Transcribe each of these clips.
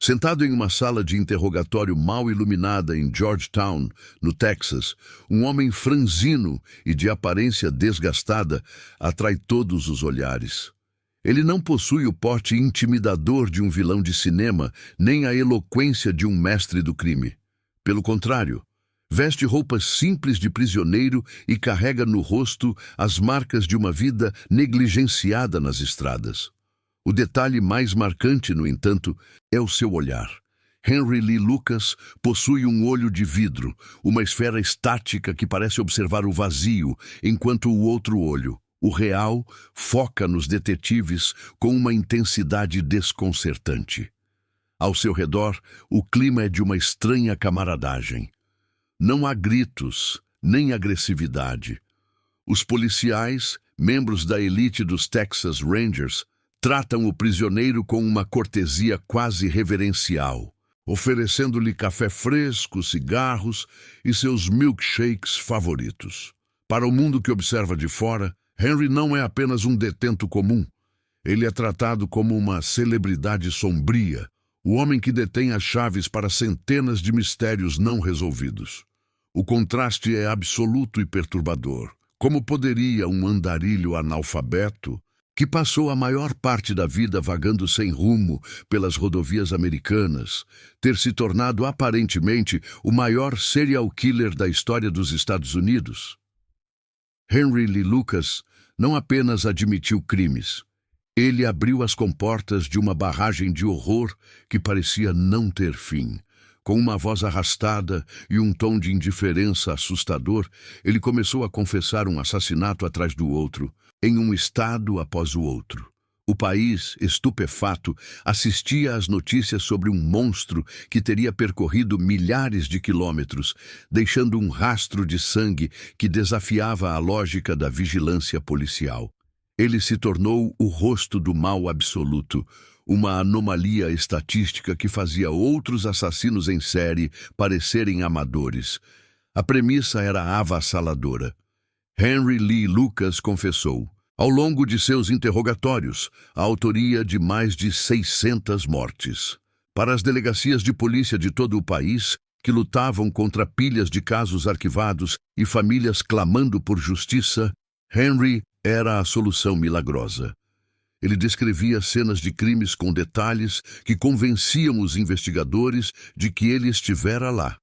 Sentado em uma sala de interrogatório mal iluminada em Georgetown, no Texas, um homem franzino e de aparência desgastada atrai todos os olhares. Ele não possui o porte intimidador de um vilão de cinema, nem a eloquência de um mestre do crime. Pelo contrário, veste roupas simples de prisioneiro e carrega no rosto as marcas de uma vida negligenciada nas estradas. O detalhe mais marcante, no entanto, é o seu olhar. Henry Lee Lucas possui um olho de vidro, uma esfera estática que parece observar o vazio, enquanto o outro olho, o real, foca nos detetives com uma intensidade desconcertante. Ao seu redor, o clima é de uma estranha camaradagem. Não há gritos, nem agressividade. Os policiais, membros da elite dos Texas Rangers, tratam o prisioneiro com uma cortesia quase reverencial, oferecendo-lhe café fresco, cigarros e seus milkshakes favoritos. Para o mundo que observa de fora, Henry não é apenas um detento comum. Ele é tratado como uma celebridade sombria, o homem que detém as chaves para centenas de mistérios não resolvidos. O contraste é absoluto e perturbador. Como poderia um andarilho analfabeto, que passou a maior parte da vida vagando sem rumo pelas rodovias americanas, ter se tornado aparentemente o maior serial killer da história dos Estados Unidos? Henry Lee Lucas não apenas admitiu crimes, ele abriu as comportas de uma barragem de horror que parecia não ter fim. Com uma voz arrastada e um tom de indiferença assustador, ele começou a confessar um assassinato atrás do outro, em um estado após o outro. O país, estupefato, assistia às notícias sobre um monstro que teria percorrido milhares de quilômetros, deixando um rastro de sangue que desafiava a lógica da vigilância policial. Ele se tornou o rosto do mal absoluto, uma anomalia estatística que fazia outros assassinos em série parecerem amadores. A premissa era avassaladora. Henry Lee Lucas confessou, ao longo de seus interrogatórios, a autoria de mais de 600 mortes. Para as delegacias de polícia de todo o país, que lutavam contra pilhas de casos arquivados e famílias clamando por justiça, Henry era a solução milagrosa. Ele descrevia cenas de crimes com detalhes que convenciam os investigadores de que ele estivera lá.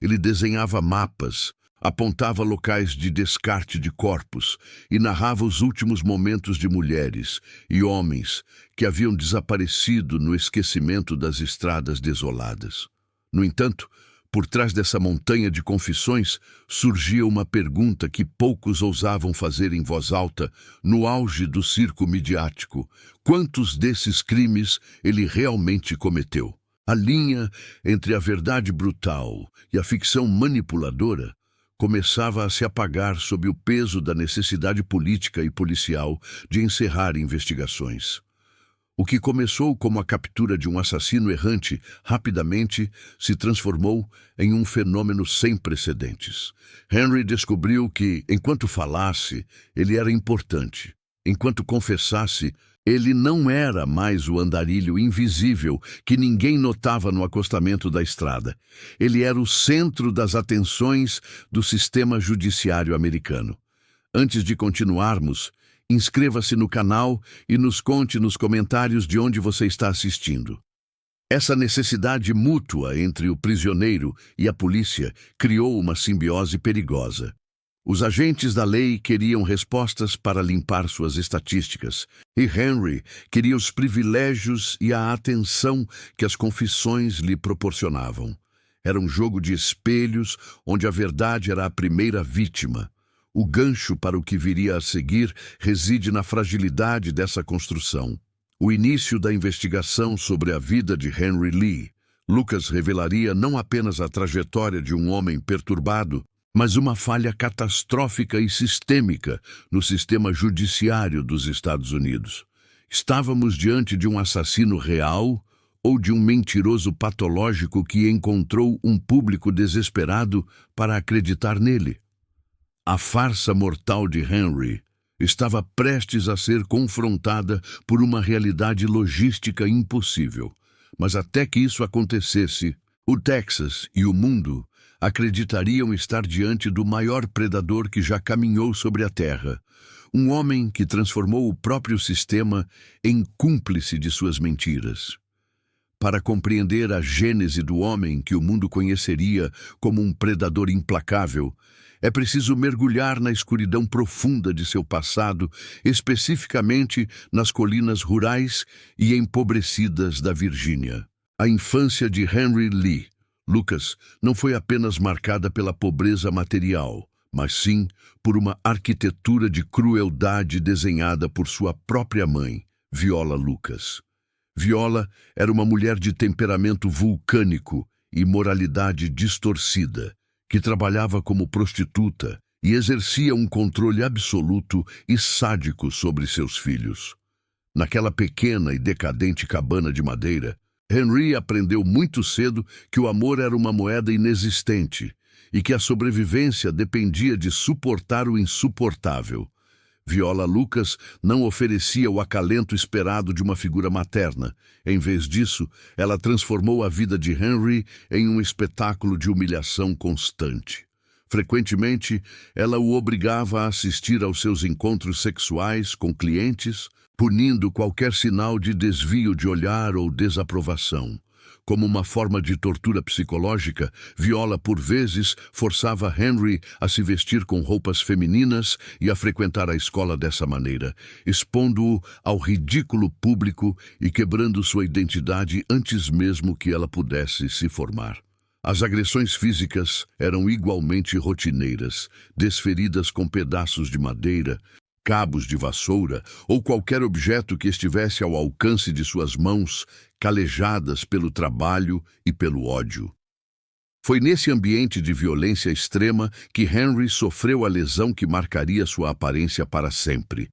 Ele desenhava mapas, apontava locais de descarte de corpos e narrava os últimos momentos de mulheres e homens que haviam desaparecido no esquecimento das estradas desoladas. No entanto, por trás dessa montanha de confissões, surgia uma pergunta que poucos ousavam fazer em voz alta no auge do circo midiático. Quantos desses crimes ele realmente cometeu? A linha entre a verdade brutal e a ficção manipuladora começava a se apagar sob o peso da necessidade política e policial de encerrar investigações. O que começou como a captura de um assassino errante, rapidamente se transformou em um fenômeno sem precedentes. Henry descobriu que, enquanto falasse, ele era importante. Enquanto confessasse, ele não era mais o andarilho invisível que ninguém notava no acostamento da estrada. Ele era o centro das atenções do sistema judiciário americano. Antes de continuarmos, inscreva-se no canal e nos conte nos comentários de onde você está assistindo. Essa necessidade mútua entre o prisioneiro e a polícia criou uma simbiose perigosa. Os agentes da lei queriam respostas para limpar suas estatísticas, e Henry queria os privilégios e a atenção que as confissões lhe proporcionavam. Era um jogo de espelhos onde a verdade era a primeira vítima. O gancho para o que viria a seguir reside na fragilidade dessa construção. O início da investigação sobre a vida de Henry Lee. Lucas revelaria não apenas a trajetória de um homem perturbado, mas uma falha catastrófica e sistêmica no sistema judiciário dos Estados Unidos. Estávamos diante de um assassino real ou de um mentiroso patológico que encontrou um público desesperado para acreditar nele? A farsa mortal de Henry estava prestes a ser confrontada por uma realidade logística impossível. Mas até que isso acontecesse, o Texas e o mundo acreditariam estar diante do maior predador que já caminhou sobre a Terra. Um homem que transformou o próprio sistema em cúmplice de suas mentiras. Para compreender a gênese do homem que o mundo conheceria como um predador implacável, é preciso mergulhar na escuridão profunda de seu passado, especificamente nas colinas rurais e empobrecidas da Virgínia. A infância de Henry Lee Lucas não foi apenas marcada pela pobreza material, mas sim por uma arquitetura de crueldade desenhada por sua própria mãe, Viola Lucas. Viola era uma mulher de temperamento vulcânico e moralidade distorcida, que trabalhava como prostituta e exercia um controle absoluto e sádico sobre seus filhos. Naquela pequena e decadente cabana de madeira, Henry aprendeu muito cedo que o amor era uma moeda inexistente e que a sobrevivência dependia de suportar o insuportável. Viola Lucas não oferecia o acalento esperado de uma figura materna. Em vez disso, ela transformou a vida de Henry em um espetáculo de humilhação constante. Frequentemente, ela o obrigava a assistir aos seus encontros sexuais com clientes, punindo qualquer sinal de desvio de olhar ou desaprovação. Como uma forma de tortura psicológica, Viola, por vezes, forçava Henry a se vestir com roupas femininas e a frequentar a escola dessa maneira, expondo-o ao ridículo público e quebrando sua identidade antes mesmo que ela pudesse se formar. As agressões físicas eram igualmente rotineiras, desferidas com pedaços de madeira, cabos de vassoura ou qualquer objeto que estivesse ao alcance de suas mãos, calejadas pelo trabalho e pelo ódio. Foi nesse ambiente de violência extrema que Henry sofreu a lesão que marcaria sua aparência para sempre.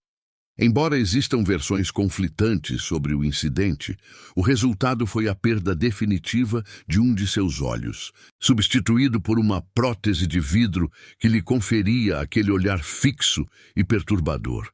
Embora existam versões conflitantes sobre o incidente, o resultado foi a perda definitiva de um de seus olhos, substituído por uma prótese de vidro que lhe conferia aquele olhar fixo e perturbador.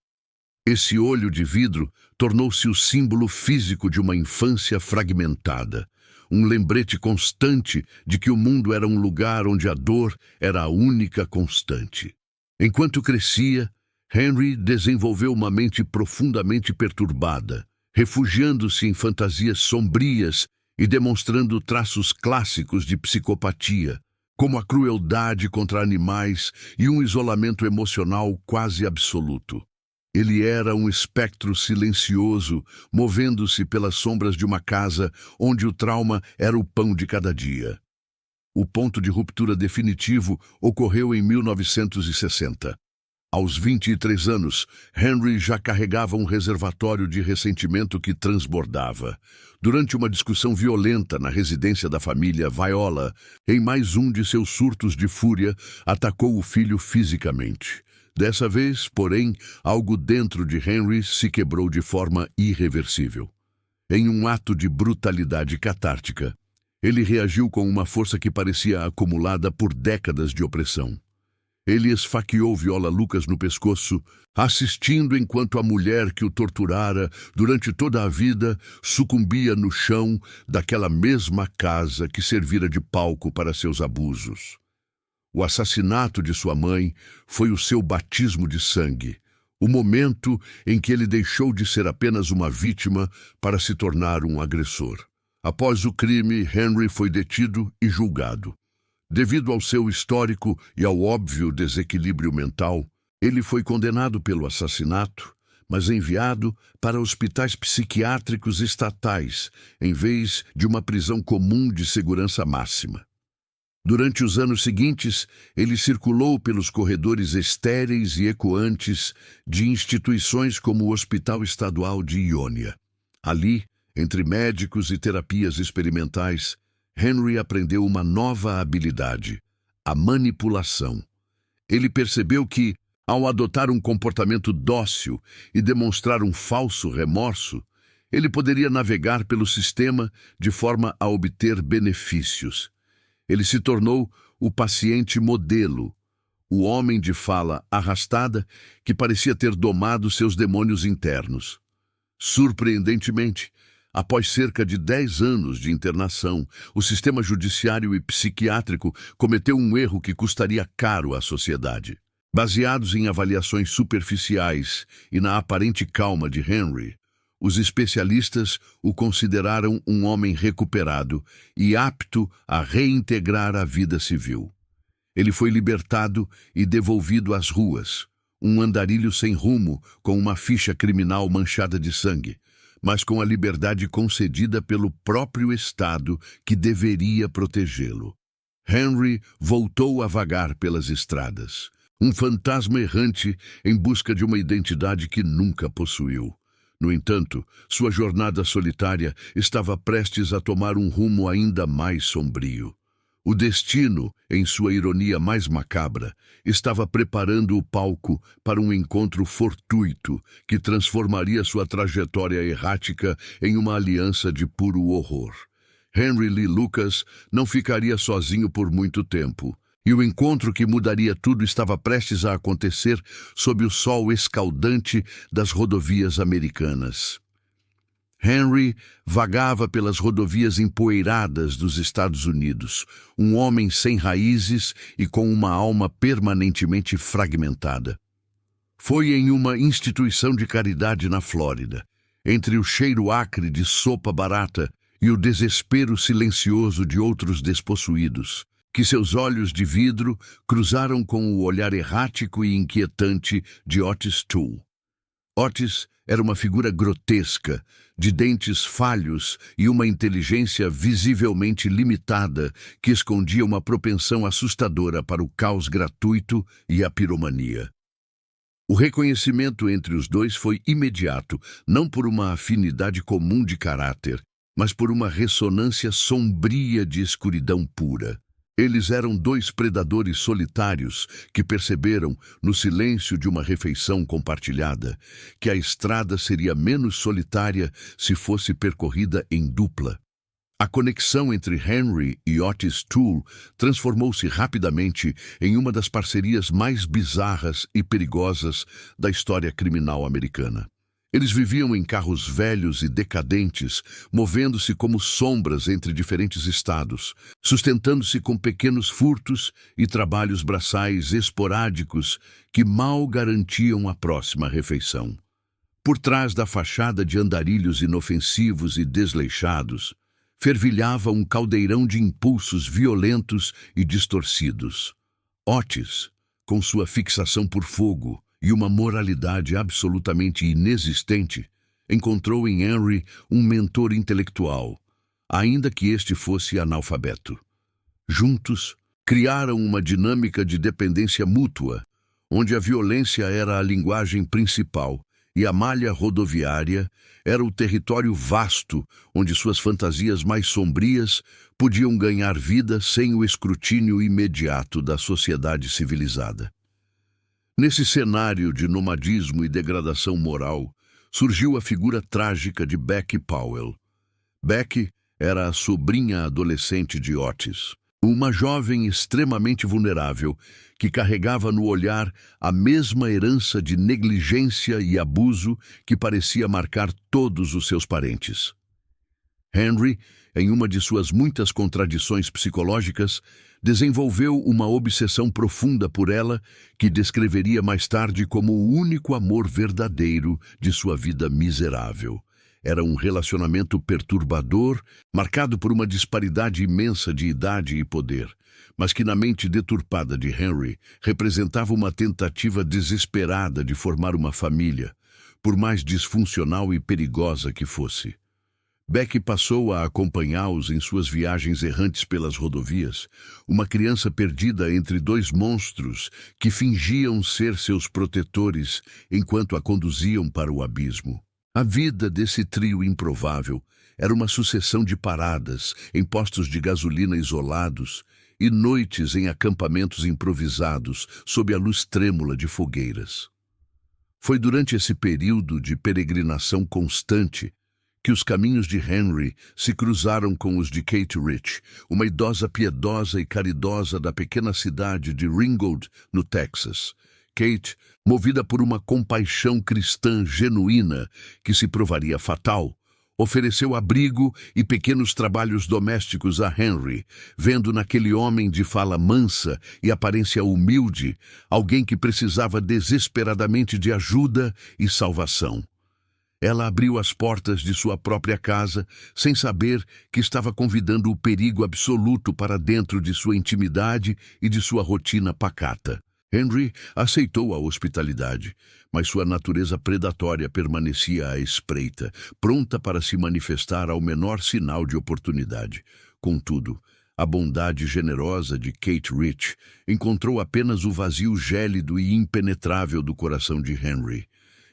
Esse olho de vidro tornou-se o símbolo físico de uma infância fragmentada, um lembrete constante de que o mundo era um lugar onde a dor era a única constante. Enquanto crescia, Henry desenvolveu uma mente profundamente perturbada, refugiando-se em fantasias sombrias e demonstrando traços clássicos de psicopatia, como a crueldade contra animais e um isolamento emocional quase absoluto. Ele era um espectro silencioso, movendo-se pelas sombras de uma casa onde o trauma era o pão de cada dia. O ponto de ruptura definitivo ocorreu em 1960. Aos 23 anos, Henry já carregava um reservatório de ressentimento que transbordava. Durante uma discussão violenta na residência da família Viola, em mais um de seus surtos de fúria, atacou o filho fisicamente. Dessa vez, porém, algo dentro de Henry se quebrou de forma irreversível. Em um ato de brutalidade catártica, ele reagiu com uma força que parecia acumulada por décadas de opressão. Ele esfaqueou Viola Lucas no pescoço, assistindo enquanto a mulher que o torturara durante toda a vida sucumbia no chão daquela mesma casa que servira de palco para seus abusos. O assassinato de sua mãe foi o seu batismo de sangue, o momento em que ele deixou de ser apenas uma vítima para se tornar um agressor. Após o crime, Henry foi detido e julgado. Devido ao seu histórico e ao óbvio desequilíbrio mental, ele foi condenado pelo assassinato, mas enviado para hospitais psiquiátricos estatais, em vez de uma prisão comum de segurança máxima. Durante os anos seguintes, ele circulou pelos corredores estéreis e ecoantes de instituições como o Hospital Estadual de Ionia. Ali, entre médicos e terapias experimentais, Henry aprendeu uma nova habilidade, a manipulação. Ele percebeu que, ao adotar um comportamento dócil e demonstrar um falso remorso, ele poderia navegar pelo sistema de forma a obter benefícios. Ele se tornou o paciente modelo, o homem de fala arrastada que parecia ter domado seus demônios internos. Surpreendentemente, Após cerca de 10 anos de internação, o sistema judiciário e psiquiátrico cometeu um erro que custaria caro à sociedade. Baseados em avaliações superficiais e na aparente calma de Henry, os especialistas o consideraram um homem recuperado e apto a reintegrar a vida civil. Ele foi libertado e devolvido às ruas, um andarilho sem rumo com uma ficha criminal manchada de sangue, mas com a liberdade concedida pelo próprio Estado que deveria protegê-lo. Henry voltou a vagar pelas estradas, um fantasma errante em busca de uma identidade que nunca possuiu. No entanto, sua jornada solitária estava prestes a tomar um rumo ainda mais sombrio. O destino, em sua ironia mais macabra, estava preparando o palco para um encontro fortuito que transformaria sua trajetória errática em uma aliança de puro horror. Henry Lee Lucas não ficaria sozinho por muito tempo, e o encontro que mudaria tudo estava prestes a acontecer sob o sol escaldante das rodovias americanas. Henry vagava pelas rodovias empoeiradas dos Estados Unidos, um homem sem raízes e com uma alma permanentemente fragmentada. Foi em uma instituição de caridade na Flórida, entre o cheiro acre de sopa barata e o desespero silencioso de outros despossuídos, que seus olhos de vidro cruzaram com o olhar errático e inquietante de Otis Toole. Otis era uma figura grotesca, de dentes falhos e uma inteligência visivelmente limitada que escondia uma propensão assustadora para o caos gratuito e a piromania. O reconhecimento entre os dois foi imediato, não por uma afinidade comum de caráter, mas por uma ressonância sombria de escuridão pura. Eles eram dois predadores solitários que perceberam, no silêncio de uma refeição compartilhada, que a estrada seria menos solitária se fosse percorrida em dupla. A conexão entre Henry e Otis Toole transformou-se rapidamente em uma das parcerias mais bizarras e perigosas da história criminal americana. Eles viviam em carros velhos e decadentes, movendo-se como sombras entre diferentes estados, sustentando-se com pequenos furtos e trabalhos braçais esporádicos que mal garantiam a próxima refeição. Por trás da fachada de andarilhos inofensivos e desleixados, fervilhava um caldeirão de impulsos violentos e distorcidos. Otis, com sua fixação por fogo e uma moralidade absolutamente inexistente, encontrou em Henry um mentor intelectual, ainda que este fosse analfabeto. Juntos, criaram uma dinâmica de dependência mútua, onde a violência era a linguagem principal e a malha rodoviária era o território vasto onde suas fantasias mais sombrias podiam ganhar vida sem o escrutínio imediato da sociedade civilizada. Nesse cenário de nomadismo e degradação moral, surgiu a figura trágica de Becky Powell. Becky era a sobrinha adolescente de Otis, uma jovem extremamente vulnerável que carregava no olhar a mesma herança de negligência e abuso que parecia marcar todos os seus parentes. Henry, em uma de suas muitas contradições psicológicas, desenvolveu uma obsessão profunda por ela que descreveria mais tarde como o único amor verdadeiro de sua vida miserável. Era um relacionamento perturbador, marcado por uma disparidade imensa de idade e poder, mas que na mente deturpada de Henry representava uma tentativa desesperada de formar uma família, por mais disfuncional e perigosa que fosse. Becky passou a acompanhá-los em suas viagens errantes pelas rodovias, uma criança perdida entre dois monstros que fingiam ser seus protetores enquanto a conduziam para o abismo. A vida desse trio improvável era uma sucessão de paradas em postos de gasolina isolados e noites em acampamentos improvisados sob a luz trêmula de fogueiras. Foi durante esse período de peregrinação constante que os caminhos de Henry se cruzaram com os de Kate Rich, uma idosa piedosa e caridosa da pequena cidade de Ringgold, no Texas. Kate, movida por uma compaixão cristã genuína que se provaria fatal, Ofereceu abrigo e pequenos trabalhos domésticos a Henry, vendo naquele homem de fala mansa e aparência humilde alguém que precisava desesperadamente de ajuda e salvação. Ela abriu as portas de sua própria casa, sem saber que estava convidando o perigo absoluto para dentro de sua intimidade e de sua rotina pacata. Henry aceitou a hospitalidade, mas sua natureza predatória permanecia à espreita, pronta para se manifestar ao menor sinal de oportunidade. Contudo, a bondade generosa de Kate Rich encontrou apenas o vazio gélido e impenetrável do coração de Henry.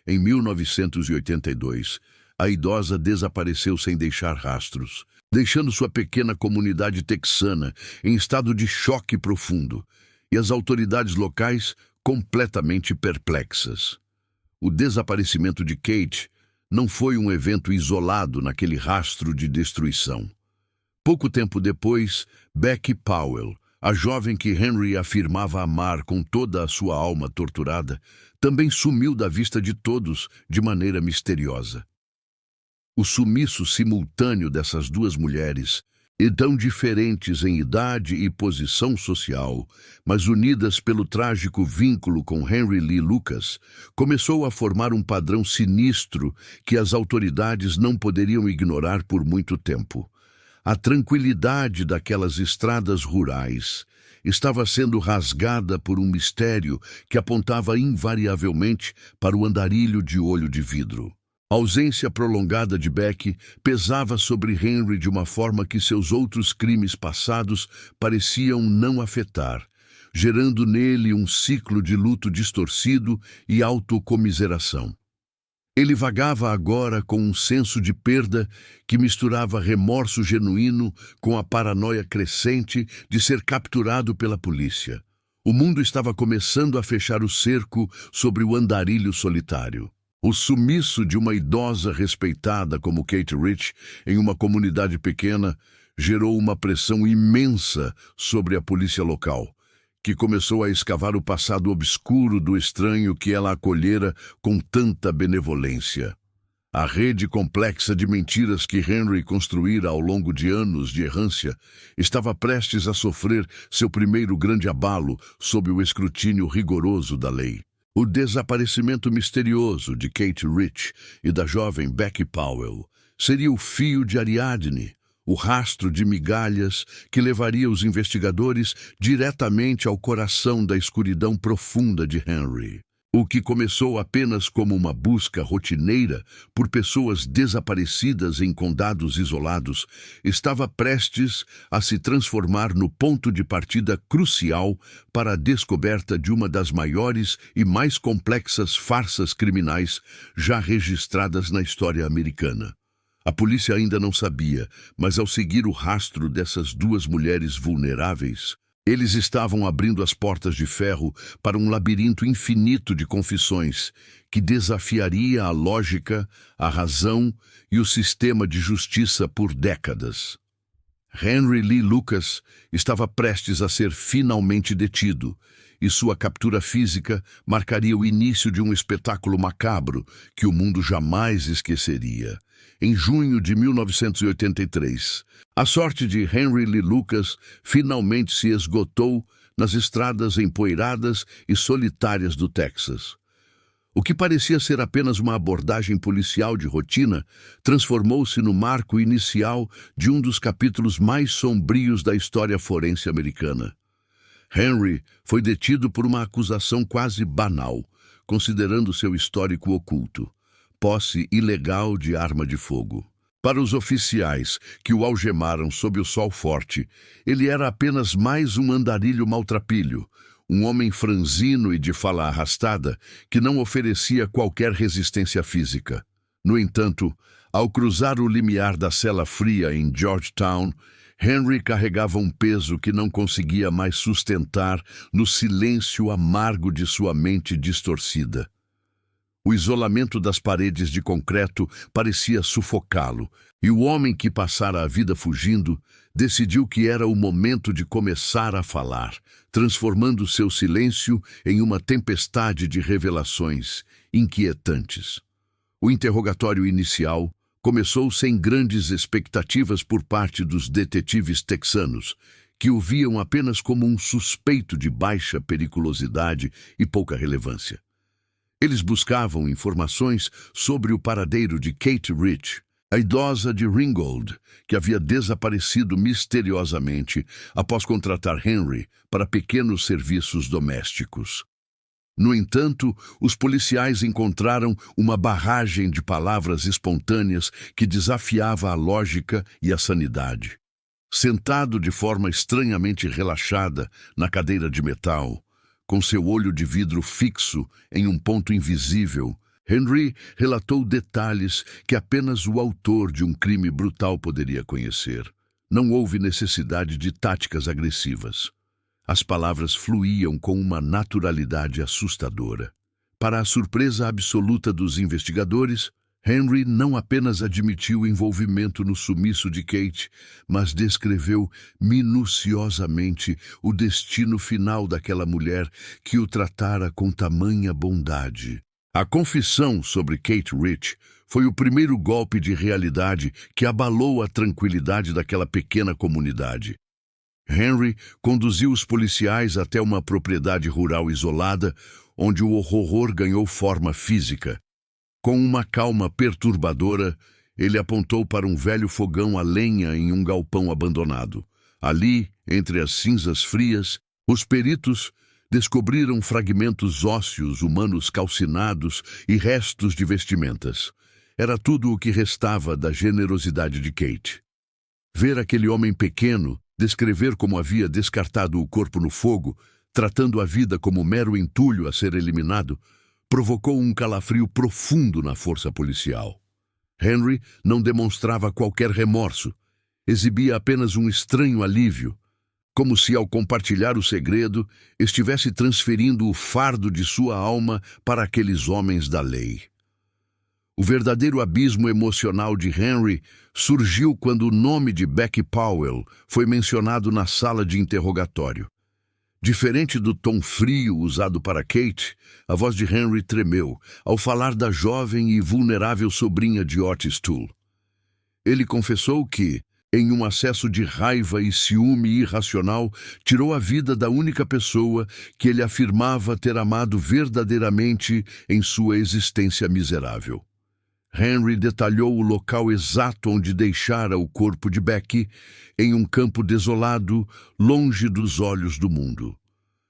Em 1982, a idosa desapareceu sem deixar rastros, deixando sua pequena comunidade texana em estado de choque profundo e as autoridades locais completamente perplexas. O desaparecimento de Kate não foi um evento isolado naquele rastro de destruição. Pouco tempo depois, Becky Powell, a jovem que Henry afirmava amar com toda a sua alma torturada, também sumiu da vista de todos de maneira misteriosa. O sumiço simultâneo dessas duas mulheres, e tão diferentes em idade e posição social, mas unidas pelo trágico vínculo com Henry Lee Lucas, começou a formar um padrão sinistro que as autoridades não poderiam ignorar por muito tempo. A tranquilidade daquelas estradas rurais estava sendo rasgada por um mistério que apontava invariavelmente para o andarilho de olho de vidro. A ausência prolongada de Becky pesava sobre Henry de uma forma que seus outros crimes passados pareciam não afetar, gerando nele um ciclo de luto distorcido e autocomiseração. Ele vagava agora com um senso de perda que misturava remorso genuíno com a paranoia crescente de ser capturado pela polícia. O mundo estava começando a fechar o cerco sobre o andarilho solitário. O sumiço de uma idosa respeitada como Kate Rich em uma comunidade pequena gerou uma pressão imensa sobre a polícia local, que começou a escavar o passado obscuro do estranho que ela acolhera com tanta benevolência. A rede complexa de mentiras que Henry construíra ao longo de anos de errância estava prestes a sofrer seu primeiro grande abalo sob o escrutínio rigoroso da lei. O desaparecimento misterioso de Kate Rich e da jovem Becky Powell seria o fio de Ariadne, o rastro de migalhas que levaria os investigadores diretamente ao coração da escuridão profunda de Henry. O que começou apenas como uma busca rotineira por pessoas desaparecidas em condados isolados estava prestes a se transformar no ponto de partida crucial para a descoberta de uma das maiores e mais complexas farsas criminais já registradas na história americana. A polícia ainda não sabia, mas ao seguir o rastro dessas duas mulheres vulneráveis, eles estavam abrindo as portas de ferro para um labirinto infinito de confissões que desafiaria a lógica, a razão e o sistema de justiça por décadas. Henry Lee Lucas estava prestes a ser finalmente detido, e sua captura física marcaria o início de um espetáculo macabro que o mundo jamais esqueceria. Em junho de 1983, a sorte de Henry Lee Lucas finalmente se esgotou nas estradas empoeiradas e solitárias do Texas. O que parecia ser apenas uma abordagem policial de rotina transformou-se no marco inicial de um dos capítulos mais sombrios da história forense americana. Henry foi detido por uma acusação quase banal, considerando seu histórico oculto: posse ilegal de arma de fogo. Para os oficiais que o algemaram sob o sol forte, ele era apenas mais um andarilho maltrapilho, um homem franzino e de fala arrastada que não oferecia qualquer resistência física. No entanto, ao cruzar o limiar da cela fria em Georgetown, Henry carregava um peso que não conseguia mais sustentar no silêncio amargo de sua mente distorcida. O isolamento das paredes de concreto parecia sufocá-lo, e o homem que passara a vida fugindo decidiu que era o momento de começar a falar, transformando seu silêncio em uma tempestade de revelações inquietantes. O interrogatório inicial Começou sem grandes expectativas por parte dos detetives texanos, que o viam apenas como um suspeito de baixa periculosidade e pouca relevância. Eles buscavam informações sobre o paradeiro de Kate Rich, a idosa de Ringgold, que havia desaparecido misteriosamente após contratar Henry para pequenos serviços domésticos. No entanto, os policiais encontraram uma barragem de palavras espontâneas que desafiava a lógica e a sanidade. Sentado de forma estranhamente relaxada na cadeira de metal, com seu olho de vidro fixo em um ponto invisível, Henry relatou detalhes que apenas o autor de um crime brutal poderia conhecer. Não houve necessidade de táticas agressivas. As palavras fluíam com uma naturalidade assustadora. Para a surpresa absoluta dos investigadores, Henry não apenas admitiu o envolvimento no sumiço de Kate, mas descreveu minuciosamente o destino final daquela mulher que o tratara com tamanha bondade. A confissão sobre Kate Rich foi o primeiro golpe de realidade que abalou a tranquilidade daquela pequena comunidade. Henry conduziu os policiais até uma propriedade rural isolada, onde o horror ganhou forma física. Com uma calma perturbadora, ele apontou para um velho fogão a lenha em um galpão abandonado. Ali, entre as cinzas frias, os peritos descobriram fragmentos ósseos humanos calcinados e restos de vestimentas. Era tudo o que restava da generosidade de Kate. Ver aquele homem pequeno descrever como havia descartado o corpo no fogo, tratando a vida como mero entulho a ser eliminado, provocou um calafrio profundo na força policial. Henry não demonstrava qualquer remorso, exibia apenas um estranho alívio, como se, ao compartilhar o segredo, estivesse transferindo o fardo de sua alma para aqueles homens da lei. O verdadeiro abismo emocional de Henry surgiu quando o nome de Becky Powell foi mencionado na sala de interrogatório. Diferente do tom frio usado para Kate, a voz de Henry tremeu ao falar da jovem e vulnerável sobrinha de Otis Toole. Ele confessou que, em um acesso de raiva e ciúme irracional, tirou a vida da única pessoa que ele afirmava ter amado verdadeiramente em sua existência miserável. Henry detalhou o local exato onde deixara o corpo de Becky, em um campo desolado, longe dos olhos do mundo.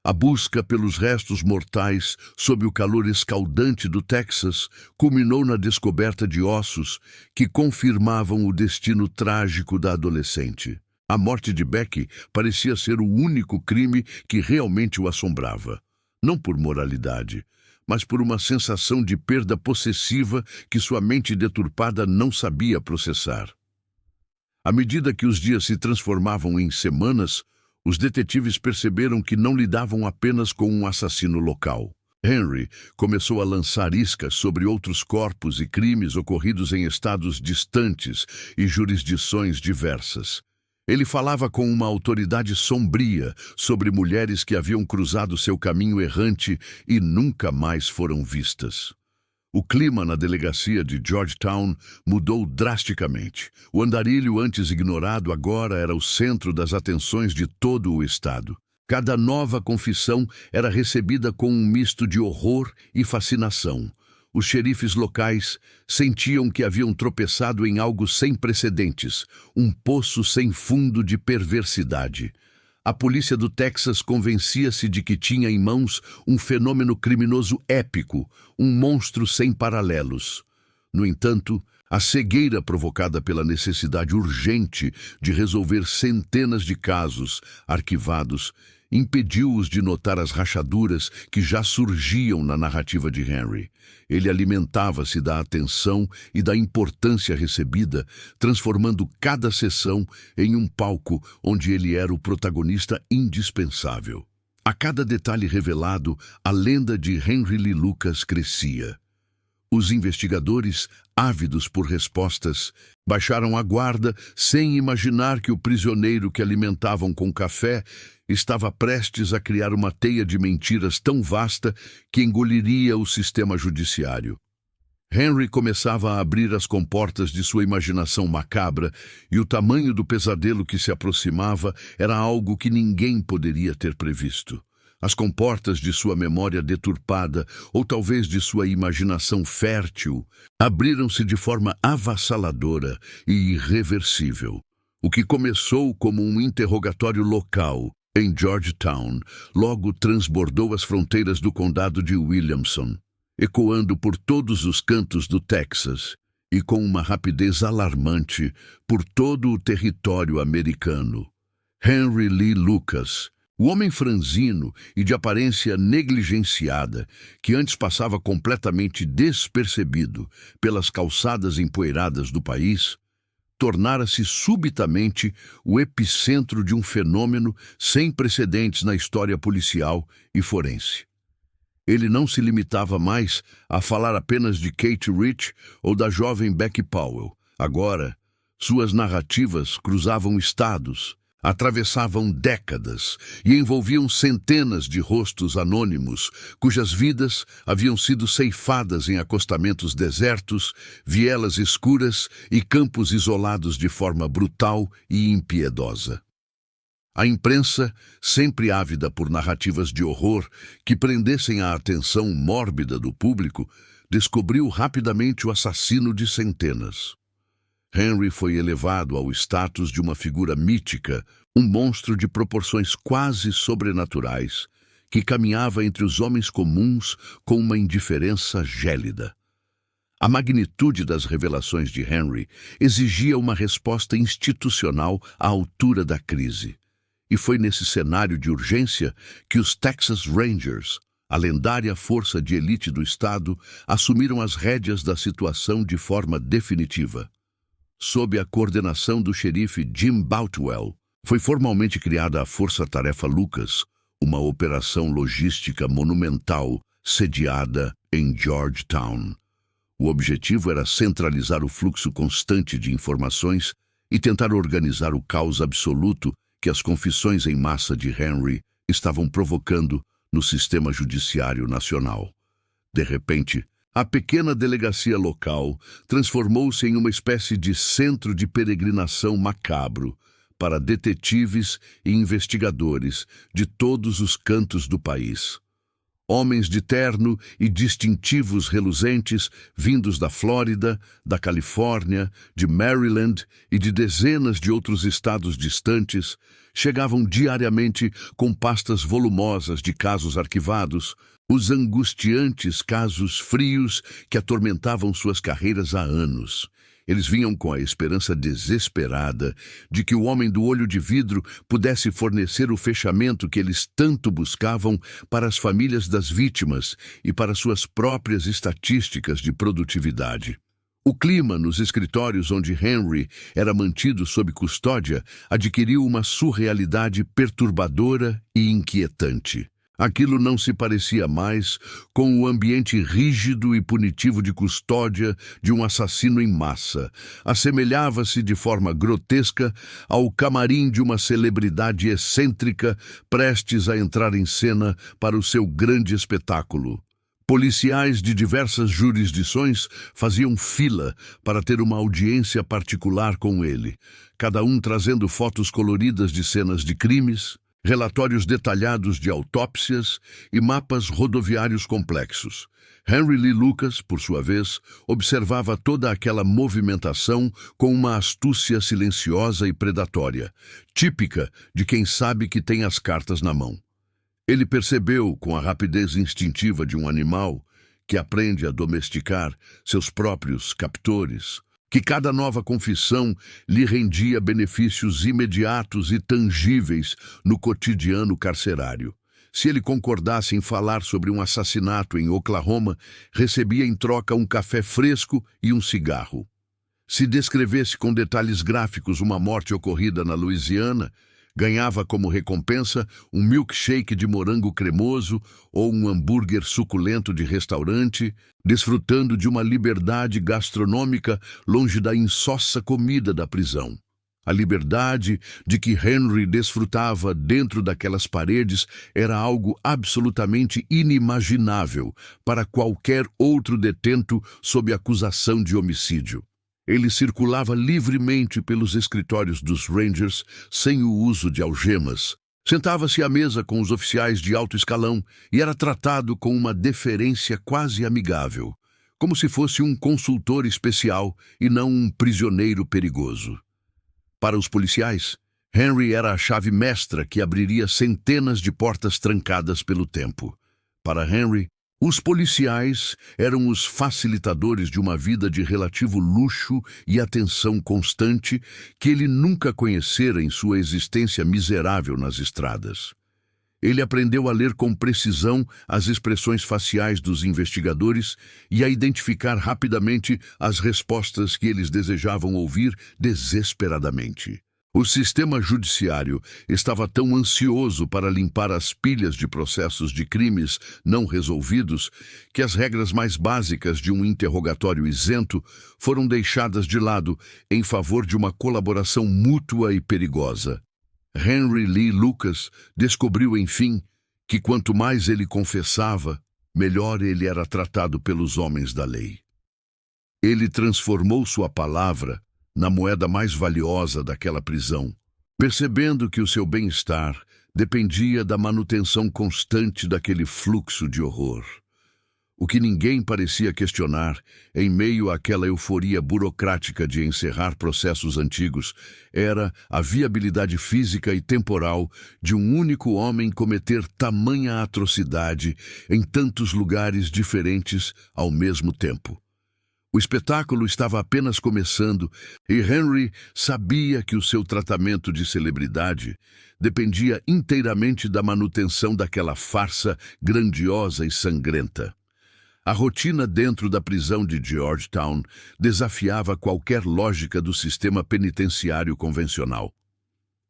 A busca pelos restos mortais, sob o calor escaldante do Texas, culminou na descoberta de ossos que confirmavam o destino trágico da adolescente. A morte de Becky parecia ser o único crime que realmente o assombrava. Não por moralidade, mas por uma sensação de perda possessiva que sua mente deturpada não sabia processar. À medida que os dias se transformavam em semanas, os detetives perceberam que não lidavam apenas com um assassino local. Henry começou a lançar iscas sobre outros corpos e crimes ocorridos em estados distantes e jurisdições diversas. Ele falava com uma autoridade sombria sobre mulheres que haviam cruzado seu caminho errante e nunca mais foram vistas. O clima na delegacia de Georgetown mudou drasticamente. O andarilho antes ignorado agora era o centro das atenções de todo o estado. Cada nova confissão era recebida com um misto de horror e fascinação. Os xerifes locais sentiam que haviam tropeçado em algo sem precedentes, um poço sem fundo de perversidade. A polícia do Texas convencia-se de que tinha em mãos um fenômeno criminoso épico, um monstro sem paralelos. No entanto, a cegueira provocada pela necessidade urgente de resolver centenas de casos arquivados impediu-os de notar as rachaduras que já surgiam na narrativa de Henry. Ele alimentava-se da atenção e da importância recebida, transformando cada sessão em um palco onde ele era o protagonista indispensável. A cada detalhe revelado, a lenda de Henry Lee Lucas crescia. Os investigadores, ávidos por respostas, baixaram a guarda sem imaginar que o prisioneiro que alimentavam com café estava prestes a criar uma teia de mentiras tão vasta que engoliria o sistema judiciário. Henry começava a abrir as comportas de sua imaginação macabra, e o tamanho do pesadelo que se aproximava era algo que ninguém poderia ter previsto. As comportas de sua memória deturpada, ou talvez de sua imaginação fértil, abriram-se de forma avassaladora e irreversível. O que começou como um interrogatório local em Georgetown logo transbordou as fronteiras do condado de Williamson, ecoando por todos os cantos do Texas e com uma rapidez alarmante por todo o território americano. Henry Lee Lucas, o homem franzino e de aparência negligenciada, que antes passava completamente despercebido pelas calçadas empoeiradas do país, tornara-se subitamente o epicentro de um fenômeno sem precedentes na história policial e forense. Ele não se limitava mais a falar apenas de Kate Rich ou da jovem Becky Powell. Agora, suas narrativas cruzavam estados, atravessavam décadas e envolviam centenas de rostos anônimos, cujas vidas haviam sido ceifadas em acostamentos desertos, vielas escuras e campos isolados de forma brutal e impiedosa. A imprensa, sempre ávida por narrativas de horror que prendessem a atenção mórbida do público, descobriu rapidamente o assassino de centenas. Henry foi elevado ao status de uma figura mítica, um monstro de proporções quase sobrenaturais, que caminhava entre os homens comuns com uma indiferença gélida. A magnitude das revelações de Henry exigia uma resposta institucional à altura da crise. E foi nesse cenário de urgência que os Texas Rangers, a lendária força de elite do estado, assumiram as rédeas da situação de forma definitiva. Sob a coordenação do xerife Jim Boutwell, foi formalmente criada a Força-Tarefa Lucas, uma operação logística monumental sediada em Georgetown. O objetivo era centralizar o fluxo constante de informações e tentar organizar o caos absoluto que as confissões em massa de Henry estavam provocando no sistema judiciário nacional. De repente, a pequena delegacia local transformou-se em uma espécie de centro de peregrinação macabro para detetives e investigadores de todos os cantos do país. Homens de terno e distintivos reluzentes vindos da Flórida, da Califórnia, de Maryland e de dezenas de outros estados distantes chegavam diariamente com pastas volumosas de casos arquivados, os angustiantes casos frios que atormentavam suas carreiras há anos. Eles vinham com a esperança desesperada de que o homem do olho de vidro pudesse fornecer o fechamento que eles tanto buscavam para as famílias das vítimas e para suas próprias estatísticas de produtividade. O clima nos escritórios onde Henry era mantido sob custódia adquiriu uma surrealidade perturbadora e inquietante. Aquilo não se parecia mais com o ambiente rígido e punitivo de custódia de um assassino em massa. Assemelhava-se de forma grotesca ao camarim de uma celebridade excêntrica prestes a entrar em cena para o seu grande espetáculo. Policiais de diversas jurisdições faziam fila para ter uma audiência particular com ele, cada um trazendo fotos coloridas de cenas de crimes, relatórios detalhados de autópsias e mapas rodoviários complexos. Henry Lee Lucas, por sua vez, observava toda aquela movimentação com uma astúcia silenciosa e predatória, típica de quem sabe que tem as cartas na mão. Ele percebeu, com a rapidez instintiva de um animal que aprende a domesticar seus próprios captores, que cada nova confissão lhe rendia benefícios imediatos e tangíveis no cotidiano carcerário. Se ele concordasse em falar sobre um assassinato em Oklahoma, recebia em troca um café fresco e um cigarro. Se descrevesse com detalhes gráficos uma morte ocorrida na Louisiana, ganhava como recompensa um milkshake de morango cremoso ou um hambúrguer suculento de restaurante, desfrutando de uma liberdade gastronômica longe da insossa comida da prisão. A liberdade de que Henry desfrutava dentro daquelas paredes era algo absolutamente inimaginável para qualquer outro detento sob acusação de homicídio. Ele circulava livremente pelos escritórios dos Rangers sem o uso de algemas. Sentava-se à mesa com os oficiais de alto escalão e era tratado com uma deferência quase amigável, como se fosse um consultor especial e não um prisioneiro perigoso. Para os policiais, Henry era a chave mestra que abriria centenas de portas trancadas pelo tempo. Para Henry, os policiais eram os facilitadores de uma vida de relativo luxo e atenção constante que ele nunca conhecera em sua existência miserável nas estradas. Ele aprendeu a ler com precisão as expressões faciais dos investigadores e a identificar rapidamente as respostas que eles desejavam ouvir desesperadamente. O sistema judiciário estava tão ansioso para limpar as pilhas de processos de crimes não resolvidos que as regras mais básicas de um interrogatório isento foram deixadas de lado em favor de uma colaboração mútua e perigosa. Henry Lee Lucas descobriu, enfim, que quanto mais ele confessava, melhor ele era tratado pelos homens da lei. Ele transformou sua palavra na moeda mais valiosa daquela prisão, percebendo que o seu bem-estar dependia da manutenção constante daquele fluxo de horror. O que ninguém parecia questionar, em meio àquela euforia burocrática de encerrar processos antigos, era a viabilidade física e temporal de um único homem cometer tamanha atrocidade em tantos lugares diferentes ao mesmo tempo. O espetáculo estava apenas começando e Henry sabia que o seu tratamento de celebridade dependia inteiramente da manutenção daquela farsa grandiosa e sangrenta. A rotina dentro da prisão de Georgetown desafiava qualquer lógica do sistema penitenciário convencional.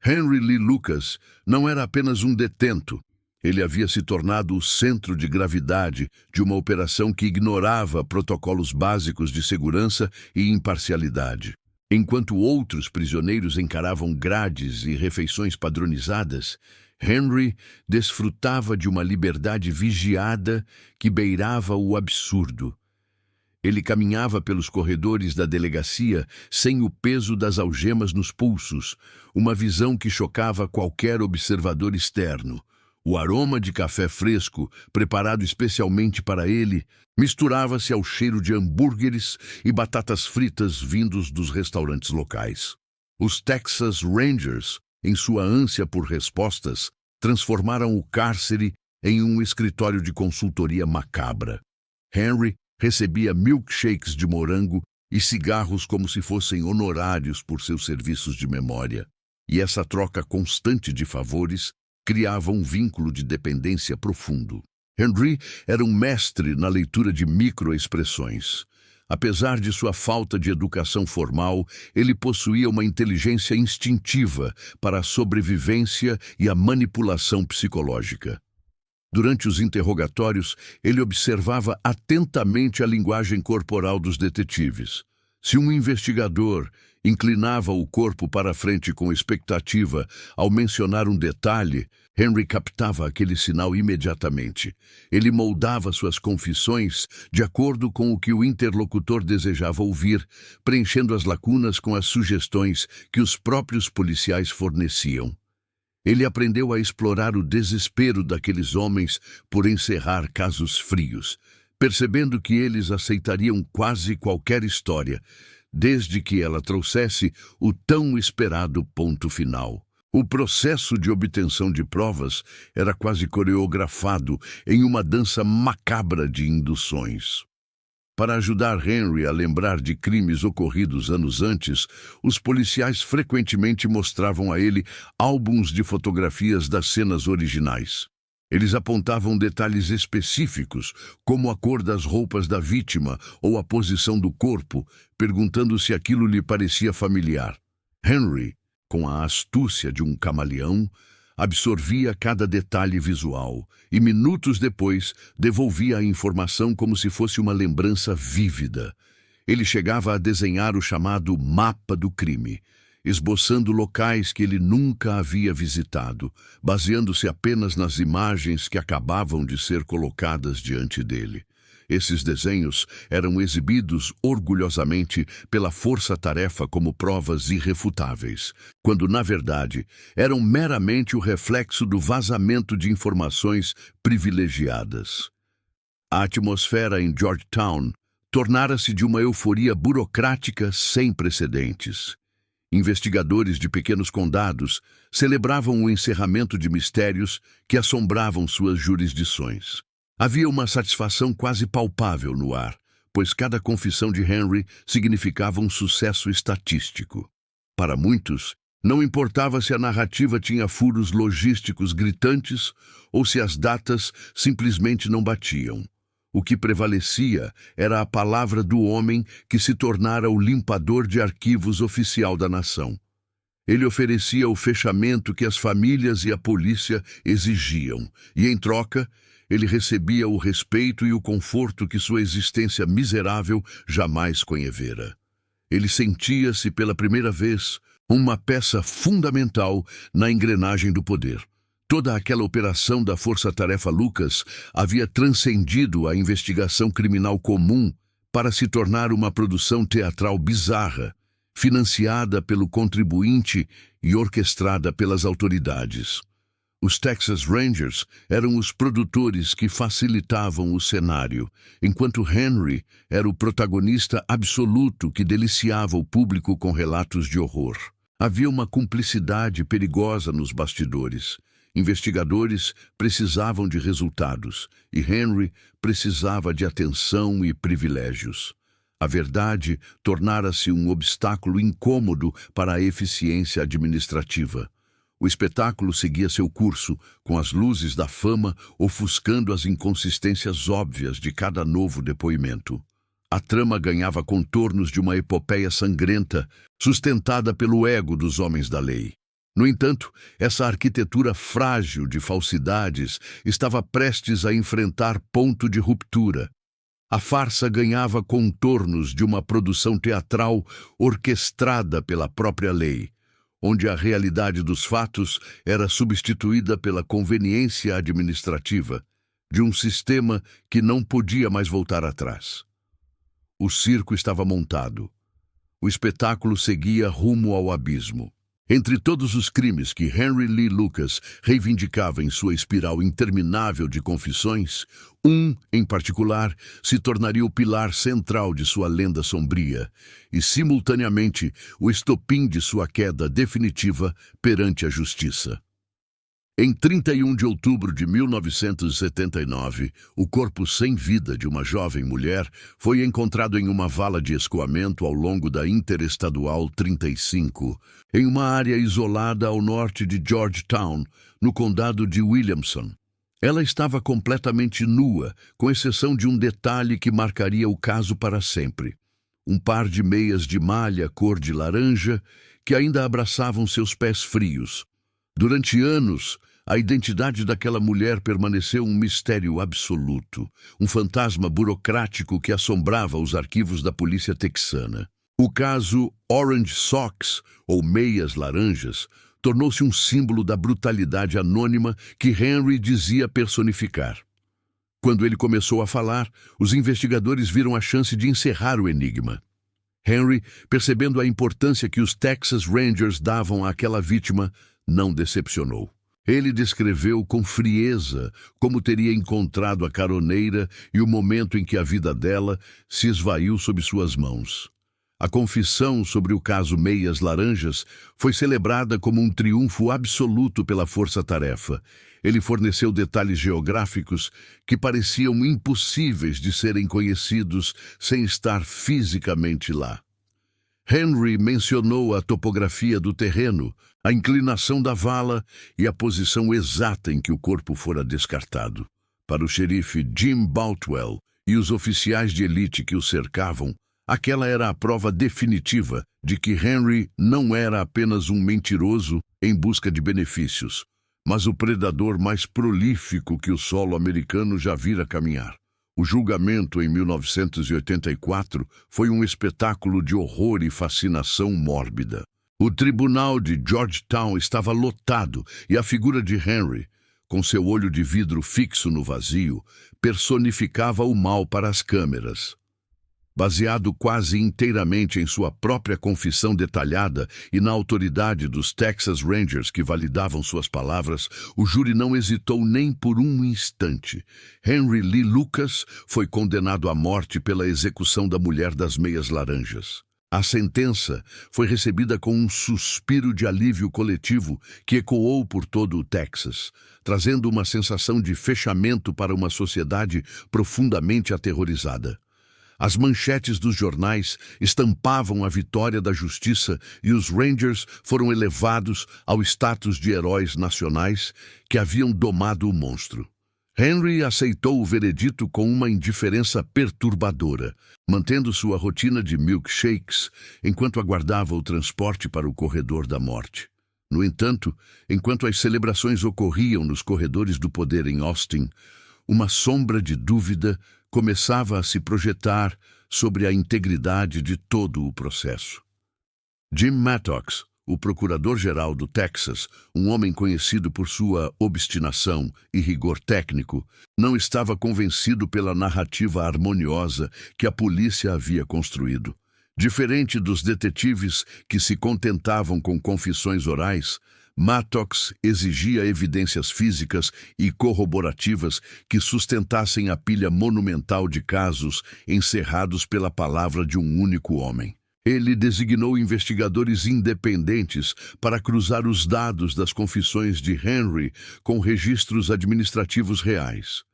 Henry Lee Lucas não era apenas um detento. Ele havia se tornado o centro de gravidade de uma operação que ignorava protocolos básicos de segurança e imparcialidade. Enquanto outros prisioneiros encaravam grades e refeições padronizadas, Henry desfrutava de uma liberdade vigiada que beirava o absurdo. Ele caminhava pelos corredores da delegacia sem o peso das algemas nos pulsos, uma visão que chocava qualquer observador externo. O aroma de café fresco, preparado especialmente para ele, misturava-se ao cheiro de hambúrgueres e batatas fritas vindos dos restaurantes locais. Os Texas Rangers, em sua ânsia por respostas, transformaram o cárcere em um escritório de consultoria macabra. Henry recebia milkshakes de morango e cigarros como se fossem honorários por seus serviços de memória. E essa troca constante de favores criava um vínculo de dependência profundo. Henry era um mestre na leitura de microexpressões. Apesar de sua falta de educação formal, ele possuía uma inteligência instintiva para a sobrevivência e a manipulação psicológica. Durante os interrogatórios, ele observava atentamente a linguagem corporal dos detetives. Se um investigador inclinava o corpo para frente com expectativa ao mencionar um detalhe, Henry captava aquele sinal imediatamente. Ele moldava suas confissões de acordo com o que o interlocutor desejava ouvir, preenchendo as lacunas com as sugestões que os próprios policiais forneciam. Ele aprendeu a explorar o desespero daqueles homens por encerrar casos frios, percebendo que eles aceitariam quase qualquer história, desde que ela trouxesse o tão esperado ponto final. O processo de obtenção de provas era quase coreografado em uma dança macabra de induções. Para ajudar Henry a lembrar de crimes ocorridos anos antes, os policiais frequentemente mostravam a ele álbuns de fotografias das cenas originais. Eles apontavam detalhes específicos, como a cor das roupas da vítima ou a posição do corpo, perguntando se aquilo lhe parecia familiar. Henry, com a astúcia de um camaleão, absorvia cada detalhe visual e, minutos depois, devolvia a informação como se fosse uma lembrança vívida. Ele chegava a desenhar o chamado mapa do crime, esboçando locais que ele nunca havia visitado, baseando-se apenas nas imagens que acabavam de ser colocadas diante dele. Esses desenhos eram exibidos orgulhosamente pela força-tarefa como provas irrefutáveis, quando, na verdade, eram meramente o reflexo do vazamento de informações privilegiadas. A atmosfera em Georgetown tornara-se de uma euforia burocrática sem precedentes. Investigadores de pequenos condados celebravam o encerramento de mistérios que assombravam suas jurisdições. Havia uma satisfação quase palpável no ar, pois cada confissão de Henry significava um sucesso estatístico. Para muitos, não importava se a narrativa tinha furos logísticos gritantes ou se as datas simplesmente não batiam. O que prevalecia era a palavra do homem que se tornara o limpador de arquivos oficial da nação. Ele oferecia o fechamento que as famílias e a polícia exigiam, e, em troca, ele recebia o respeito e o conforto que sua existência miserável jamais conhecera. Ele sentia-se, pela primeira vez, uma peça fundamental na engrenagem do poder. Toda aquela operação da Força-Tarefa Lucas havia transcendido a investigação criminal comum para se tornar uma produção teatral bizarra, financiada pelo contribuinte e orquestrada pelas autoridades. Os Texas Rangers eram os produtores que facilitavam o cenário, enquanto Henry era o protagonista absoluto que deliciava o público com relatos de horror. Havia uma cumplicidade perigosa nos bastidores. Investigadores precisavam de resultados e Henry precisava de atenção e privilégios. A verdade tornara-se um obstáculo incômodo para a eficiência administrativa. O espetáculo seguia seu curso, com as luzes da fama ofuscando as inconsistências óbvias de cada novo depoimento. A trama ganhava contornos de uma epopeia sangrenta, sustentada pelo ego dos homens da lei. No entanto, essa arquitetura frágil de falsidades estava prestes a enfrentar ponto de ruptura. A farsa ganhava contornos de uma produção teatral orquestrada pela própria lei, onde a realidade dos fatos era substituída pela conveniência administrativa de um sistema que não podia mais voltar atrás. O circo estava montado. O espetáculo seguia rumo ao abismo. Entre todos os crimes que Henry Lee Lucas reivindicava em sua espiral interminável de confissões, um, em particular, se tornaria o pilar central de sua lenda sombria e, simultaneamente, o estopim de sua queda definitiva perante a justiça. Em 31 de outubro de 1979, o corpo sem vida de uma jovem mulher foi encontrado em uma vala de escoamento ao longo da Interestadual 35, em uma área isolada ao norte de Georgetown, no condado de Williamson. Ela estava completamente nua, com exceção de um detalhe que marcaria o caso para sempre: um par de meias de malha cor de laranja que ainda abraçavam seus pés frios. Durante anos, a identidade daquela mulher permaneceu um mistério absoluto, um fantasma burocrático que assombrava os arquivos da polícia texana. O caso Orange Socks, ou Meias Laranjas, tornou-se um símbolo da brutalidade anônima que Henry dizia personificar. Quando ele começou a falar, os investigadores viram a chance de encerrar o enigma. Henry, percebendo a importância que os Texas Rangers davam àquela vítima, não decepcionou. Ele descreveu com frieza como teria encontrado a caroneira e o momento em que a vida dela se esvaiu sob suas mãos. A confissão sobre o caso Meias Laranjas foi celebrada como um triunfo absoluto pela força-tarefa. Ele forneceu detalhes geográficos que pareciam impossíveis de serem conhecidos sem estar fisicamente lá. Henry mencionou a topografia do terreno, a inclinação da vala e a posição exata em que o corpo fora descartado. Para o xerife Jim Boutwell e os oficiais de elite que o cercavam, aquela era a prova definitiva de que Henry não era apenas um mentiroso em busca de benefícios, mas o predador mais prolífico que o solo americano já vira caminhar. O julgamento em 1984 foi um espetáculo de horror e fascinação mórbida. O tribunal de Georgetown estava lotado e a figura de Henry, com seu olho de vidro fixo no vazio, personificava o mal para as câmeras. Baseado quase inteiramente em sua própria confissão detalhada e na autoridade dos Texas Rangers que validavam suas palavras, o júri não hesitou nem por um instante. Henry Lee Lucas foi condenado à morte pela execução da mulher das meias laranjas. A sentença foi recebida com um suspiro de alívio coletivo que ecoou por todo o Texas, trazendo uma sensação de fechamento para uma sociedade profundamente aterrorizada. As manchetes dos jornais estampavam a vitória da justiça e os Rangers foram elevados ao status de heróis nacionais que haviam domado o monstro. Henry aceitou o veredito com uma indiferença perturbadora, mantendo sua rotina de milkshakes enquanto aguardava o transporte para o corredor da morte. No entanto, enquanto as celebrações ocorriam nos corredores do poder em Austin, uma sombra de dúvida começava a se projetar sobre a integridade de todo o processo. Jim Mattox, o procurador-geral do Texas, um homem conhecido por sua obstinação e rigor técnico, não estava convencido pela narrativa harmoniosa que a polícia havia construído. Diferente dos detetives que se contentavam com confissões orais, Mattox exigia evidências físicas e corroborativas que sustentassem a pilha monumental de casos encerrados pela palavra de um único homem. Ele designou investigadores independentes para cruzar os dados das confissões de Henry com registros administrativos reais.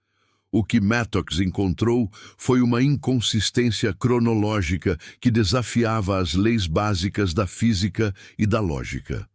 O que Mattox encontrou foi uma inconsistência cronológica que desafiava as leis básicas da física e da lógica.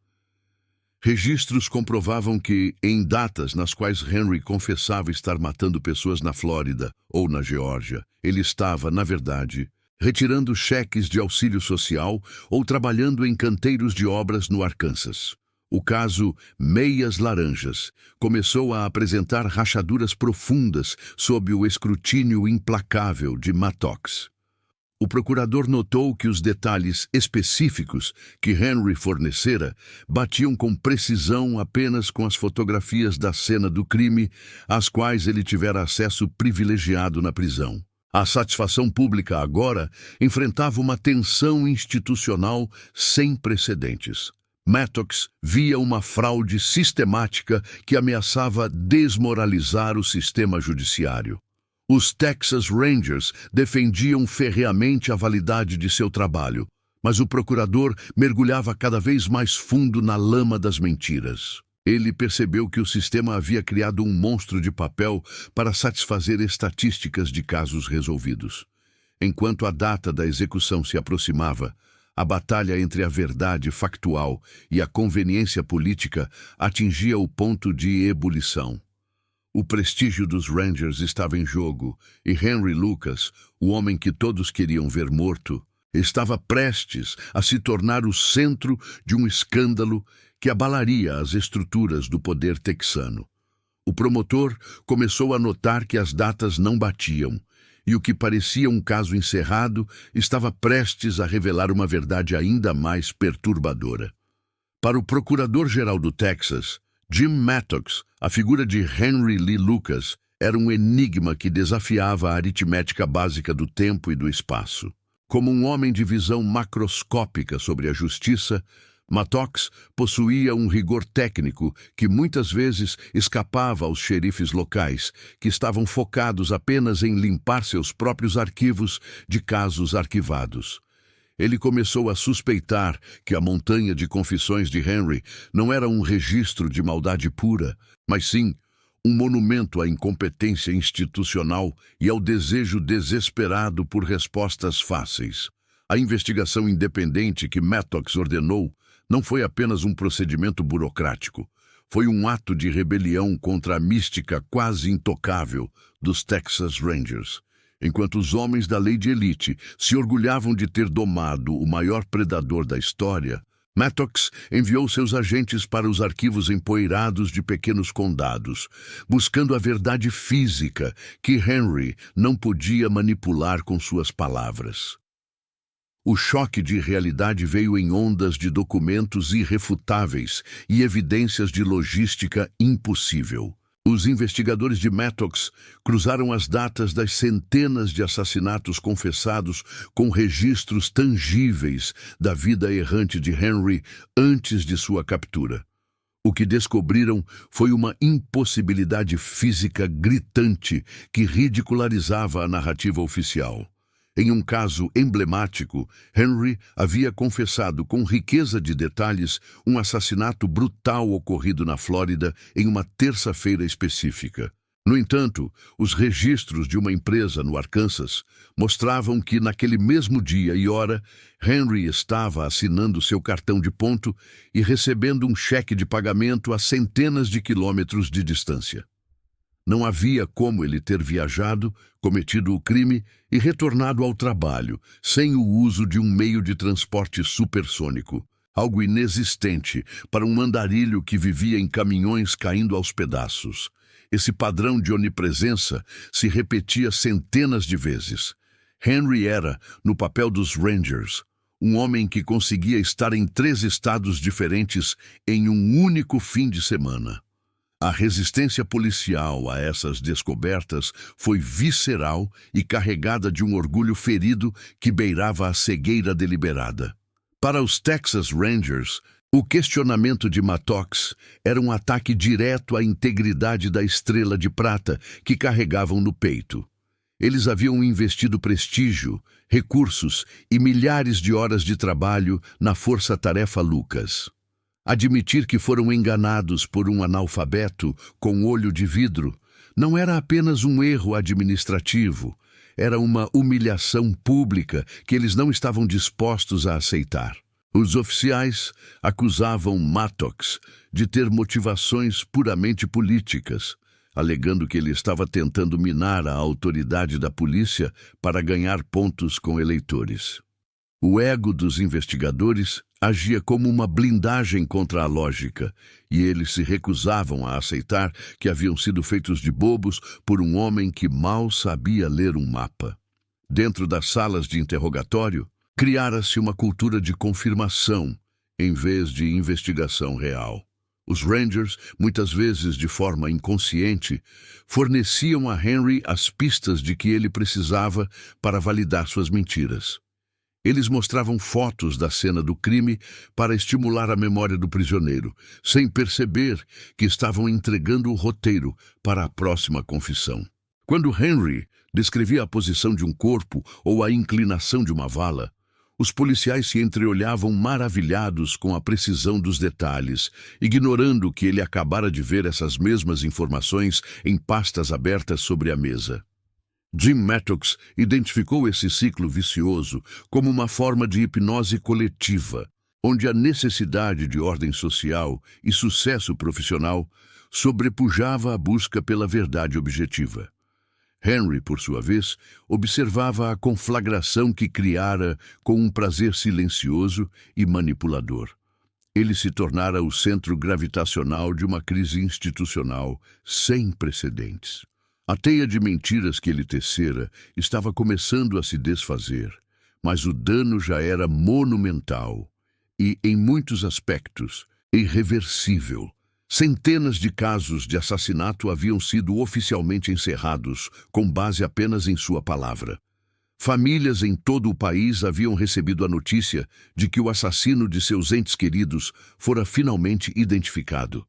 Registros comprovavam que, em datas nas quais Henry confessava estar matando pessoas na Flórida ou na Geórgia, ele estava, na verdade, retirando cheques de auxílio social ou trabalhando em canteiros de obras no Arkansas. O caso Meias Laranjas começou a apresentar rachaduras profundas sob o escrutínio implacável de Mattox. O procurador notou que os detalhes específicos que Henry fornecera batiam com precisão apenas com as fotografias da cena do crime, às quais ele tivera acesso privilegiado na prisão. A satisfação pública agora enfrentava uma tensão institucional sem precedentes. Mattox via uma fraude sistemática que ameaçava desmoralizar o sistema judiciário. Os Texas Rangers defendiam ferreamente a validade de seu trabalho, mas o procurador mergulhava cada vez mais fundo na lama das mentiras. Ele percebeu que o sistema havia criado um monstro de papel para satisfazer estatísticas de casos resolvidos. Enquanto a data da execução se aproximava, a batalha entre a verdade factual e a conveniência política atingia o ponto de ebulição. O prestígio dos Rangers estava em jogo e Henry Lucas, o homem que todos queriam ver morto, estava prestes a se tornar o centro de um escândalo que abalaria as estruturas do poder texano. O promotor começou a notar que as datas não batiam e o que parecia um caso encerrado estava prestes a revelar uma verdade ainda mais perturbadora. Para o procurador-geral do Texas, Jim Mattox, a figura de Henry Lee Lucas, era um enigma que desafiava a aritmética básica do tempo e do espaço. Como um homem de visão macroscópica sobre a justiça, Mattox possuía um rigor técnico que muitas vezes escapava aos xerifes locais, que estavam focados apenas em limpar seus próprios arquivos de casos arquivados. Ele começou a suspeitar que a montanha de confissões de Henry não era um registro de maldade pura, mas sim um monumento à incompetência institucional e ao desejo desesperado por respostas fáceis. A investigação independente que Mattox ordenou não foi apenas um procedimento burocrático, foi um ato de rebelião contra a mística quase intocável dos Texas Rangers. Enquanto os homens da lei de elite se orgulhavam de ter domado o maior predador da história, Mattox enviou seus agentes para os arquivos empoeirados de pequenos condados, buscando a verdade física que Henry não podia manipular com suas palavras. O choque de realidade veio em ondas de documentos irrefutáveis e evidências de logística impossível. Os investigadores de Mattox cruzaram as datas das centenas de assassinatos confessados com registros tangíveis da vida errante de Henry antes de sua captura. O que descobriram foi uma impossibilidade física gritante que ridicularizava a narrativa oficial. Em um caso emblemático, Henry havia confessado com riqueza de detalhes um assassinato brutal ocorrido na Flórida em uma terça-feira específica. No entanto, os registros de uma empresa no Arkansas mostravam que, naquele mesmo dia e hora, Henry estava assinando seu cartão de ponto e recebendo um cheque de pagamento a centenas de quilômetros de distância. Não havia como ele ter viajado, cometido o crime e retornado ao trabalho, sem o uso de um meio de transporte supersônico, algo inexistente para um andarilho que vivia em caminhões caindo aos pedaços. Esse padrão de onipresença se repetia centenas de vezes. Henry era, no papel dos Rangers, um homem que conseguia estar em 3 estados diferentes em um único fim de semana. A resistência policial a essas descobertas foi visceral e carregada de um orgulho ferido que beirava a cegueira deliberada. Para os Texas Rangers, o questionamento de Mattox era um ataque direto à integridade da estrela de prata que carregavam no peito. Eles haviam investido prestígio, recursos e milhares de horas de trabalho na força-tarefa Lucas. Admitir que foram enganados por um analfabeto com olho de vidro não era apenas um erro administrativo, era uma humilhação pública que eles não estavam dispostos a aceitar. Os oficiais acusavam Mattox de ter motivações puramente políticas, alegando que ele estava tentando minar a autoridade da polícia para ganhar pontos com eleitores. O ego dos investigadores agia como uma blindagem contra a lógica, e eles se recusavam a aceitar que haviam sido feitos de bobos por um homem que mal sabia ler um mapa. Dentro das salas de interrogatório, criara-se uma cultura de confirmação, em vez de investigação real. Os Rangers, muitas vezes de forma inconsciente, forneciam a Henry as pistas de que ele precisava para validar suas mentiras. Eles mostravam fotos da cena do crime para estimular a memória do prisioneiro, sem perceber que estavam entregando o roteiro para a próxima confissão. Quando Henry descrevia a posição de um corpo ou a inclinação de uma vala, os policiais se entreolhavam maravilhados com a precisão dos detalhes, ignorando que ele acabara de ver essas mesmas informações em pastas abertas sobre a mesa. Jim Mattox identificou esse ciclo vicioso como uma forma de hipnose coletiva, onde a necessidade de ordem social e sucesso profissional sobrepujava a busca pela verdade objetiva. Henry, por sua vez, observava a conflagração que criara com um prazer silencioso e manipulador. Ele se tornara o centro gravitacional de uma crise institucional sem precedentes. A teia de mentiras que ele tecera estava começando a se desfazer, mas o dano já era monumental e, em muitos aspectos, irreversível. Centenas de casos de assassinato haviam sido oficialmente encerrados, com base apenas em sua palavra. Famílias em todo o país haviam recebido a notícia de que o assassino de seus entes queridos fora finalmente identificado.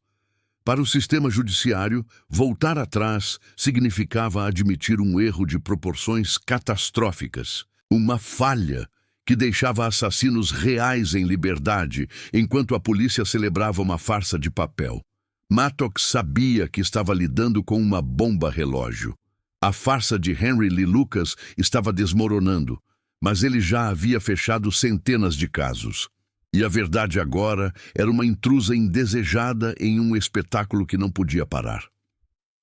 Para o sistema judiciário, voltar atrás significava admitir um erro de proporções catastróficas, uma falha que deixava assassinos reais em liberdade, enquanto a polícia celebrava uma farsa de papel. Mattox sabia que estava lidando com uma bomba relógio. A farsa de Henry Lee Lucas estava desmoronando, mas ele já havia fechado centenas de casos. E a verdade agora era uma intrusa indesejada em um espetáculo que não podia parar.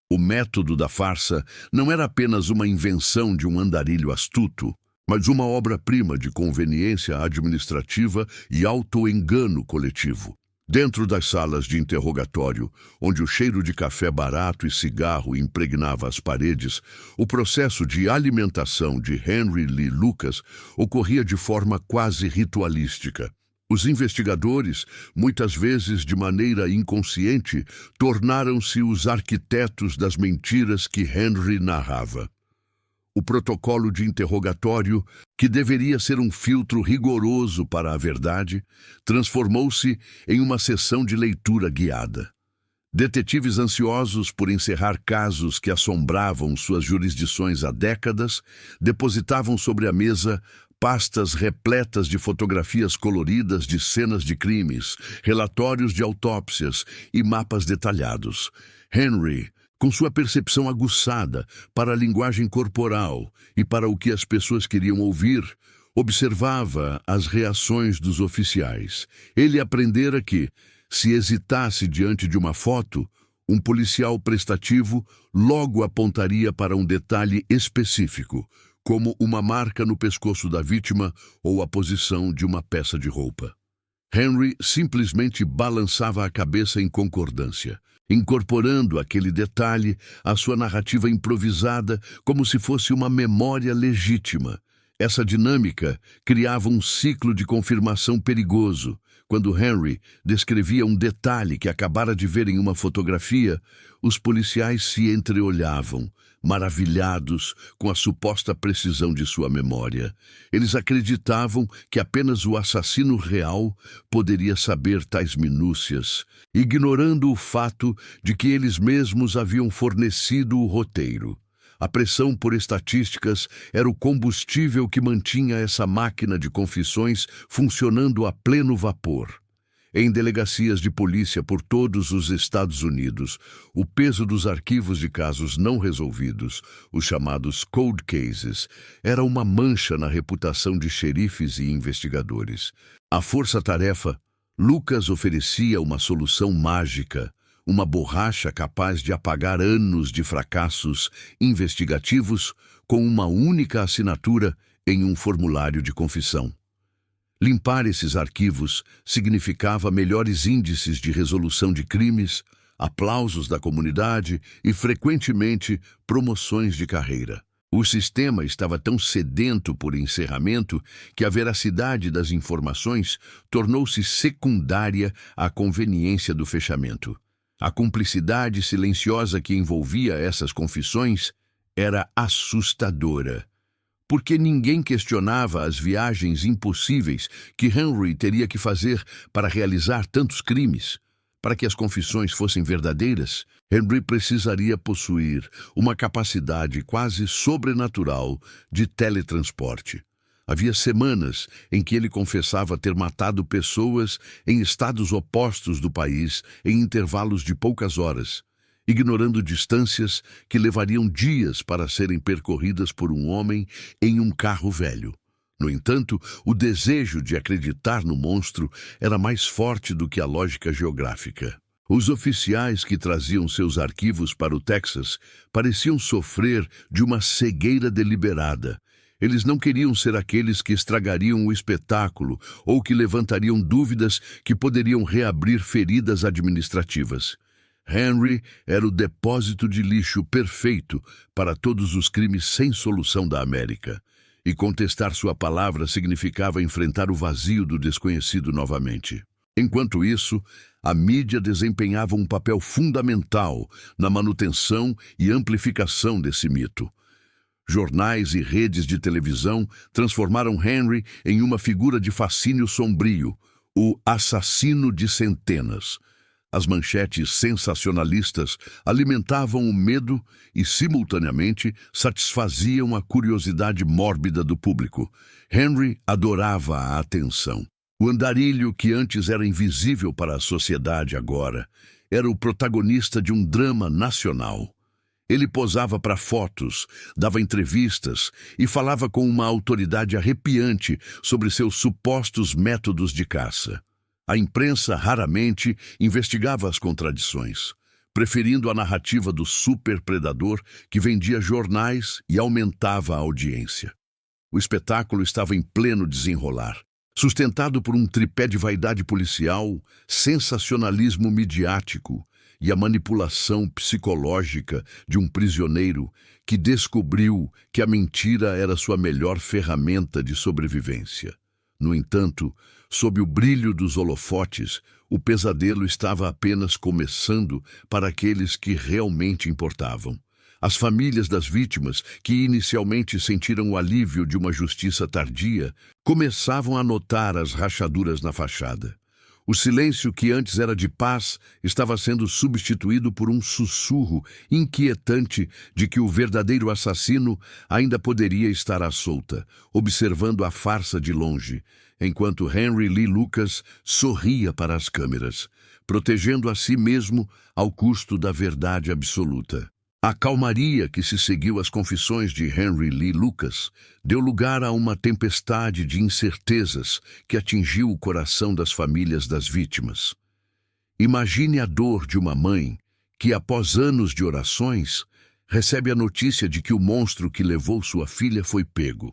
O método da farsa não era apenas uma invenção de um andarilho astuto, mas uma obra-prima de conveniência administrativa e autoengano coletivo. Dentro das salas de interrogatório, onde o cheiro de café barato e cigarro impregnava as paredes, o processo de alimentação de Henry Lee Lucas ocorria de forma quase ritualística. Os investigadores, muitas vezes de maneira inconsciente, tornaram-se os arquitetos das mentiras que Henry narrava. O protocolo de interrogatório, que deveria ser um filtro rigoroso para a verdade, transformou-se em uma sessão de leitura guiada. Detetives ansiosos por encerrar casos que assombravam suas jurisdições há décadas, depositavam sobre a mesa pastas repletas de fotografias coloridas de cenas de crimes, relatórios de autópsias e mapas detalhados. Henry, com sua percepção aguçada para a linguagem corporal e para o que as pessoas queriam ouvir, observava as reações dos oficiais. Ele aprendera que, se hesitasse diante de uma foto, um policial prestativo logo apontaria para um detalhe específico, como uma marca no pescoço da vítima ou a posição de uma peça de roupa. Henry simplesmente balançava a cabeça em concordância, incorporando aquele detalhe à sua narrativa improvisada como se fosse uma memória legítima. Essa dinâmica criava um ciclo de confirmação perigoso. Quando Henry descrevia um detalhe que acabara de ver em uma fotografia, os policiais se entreolhavam, maravilhados com a suposta precisão de sua memória. Eles acreditavam que apenas o assassino real poderia saber tais minúcias, ignorando o fato de que eles mesmos haviam fornecido o roteiro. A pressão por estatísticas era o combustível que mantinha essa máquina de confissões funcionando a pleno vapor. Em delegacias de polícia por todos os Estados Unidos, o peso dos arquivos de casos não resolvidos, os chamados cold cases, era uma mancha na reputação de xerifes e investigadores. À força-tarefa, Lucas oferecia uma solução mágica, uma borracha capaz de apagar anos de fracassos investigativos com uma única assinatura em um formulário de confissão. Limpar esses arquivos significava melhores índices de resolução de crimes, aplausos da comunidade e, frequentemente, promoções de carreira. O sistema estava tão sedento por encerramento que a veracidade das informações tornou-se secundária à conveniência do fechamento. A cumplicidade silenciosa que envolvia essas confissões era assustadora, porque ninguém questionava as viagens impossíveis que Henry teria que fazer para realizar tantos crimes. Para que as confissões fossem verdadeiras, Henry precisaria possuir uma capacidade quase sobrenatural de teletransporte. Havia semanas em que ele confessava ter matado pessoas em estados opostos do país em intervalos de poucas horas, ignorando distâncias que levariam dias para serem percorridas por um homem em um carro velho. No entanto, o desejo de acreditar no monstro era mais forte do que a lógica geográfica. Os oficiais que traziam seus arquivos para o Texas pareciam sofrer de uma cegueira deliberada. Eles não queriam ser aqueles que estragariam o espetáculo ou que levantariam dúvidas que poderiam reabrir feridas administrativas. Henry era o depósito de lixo perfeito para todos os crimes sem solução da América, e contestar sua palavra significava enfrentar o vazio do desconhecido novamente. Enquanto isso, a mídia desempenhava um papel fundamental na manutenção e amplificação desse mito. Jornais e redes de televisão transformaram Henry em uma figura de fascínio sombrio, o assassino de centenas. As manchetes sensacionalistas alimentavam o medo e, simultaneamente, satisfaziam a curiosidade mórbida do público. Henry adorava a atenção. O andarilho, que antes era invisível para a sociedade agora, era o protagonista de um drama nacional. Ele posava para fotos, dava entrevistas e falava com uma autoridade arrepiante sobre seus supostos métodos de caça. A imprensa raramente investigava as contradições, preferindo a narrativa do superpredador que vendia jornais e aumentava a audiência. O espetáculo estava em pleno desenrolar. Sustentado por um tripé de vaidade policial, sensacionalismo midiático e a manipulação psicológica de um prisioneiro que descobriu que a mentira era sua melhor ferramenta de sobrevivência. No entanto, sob o brilho dos holofotes, o pesadelo estava apenas começando para aqueles que realmente importavam. As famílias das vítimas, que inicialmente sentiram o alívio de uma justiça tardia, começavam a notar as rachaduras na fachada. O silêncio que antes era de paz estava sendo substituído por um sussurro inquietante de que o verdadeiro assassino ainda poderia estar à solta, observando a farsa de longe, enquanto Henry Lee Lucas sorria para as câmeras, protegendo a si mesmo ao custo da verdade absoluta. A calmaria que se seguiu às confissões de Henry Lee Lucas deu lugar a uma tempestade de incertezas que atingiu o coração das famílias das vítimas. Imagine a dor de uma mãe que, após anos de orações, recebe a notícia de que o monstro que levou sua filha foi pego.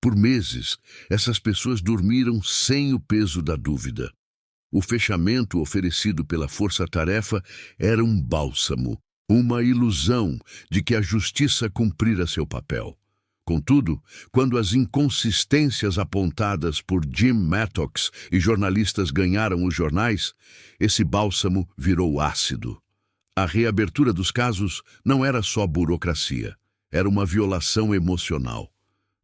Por meses, essas pessoas dormiram sem o peso da dúvida. O fechamento oferecido pela força-tarefa era um bálsamo, uma ilusão de que a justiça cumprira seu papel. Contudo, quando as inconsistências apontadas por Jim Mattox e jornalistas ganharam os jornais, esse bálsamo virou ácido. A reabertura dos casos não era só burocracia, era uma violação emocional.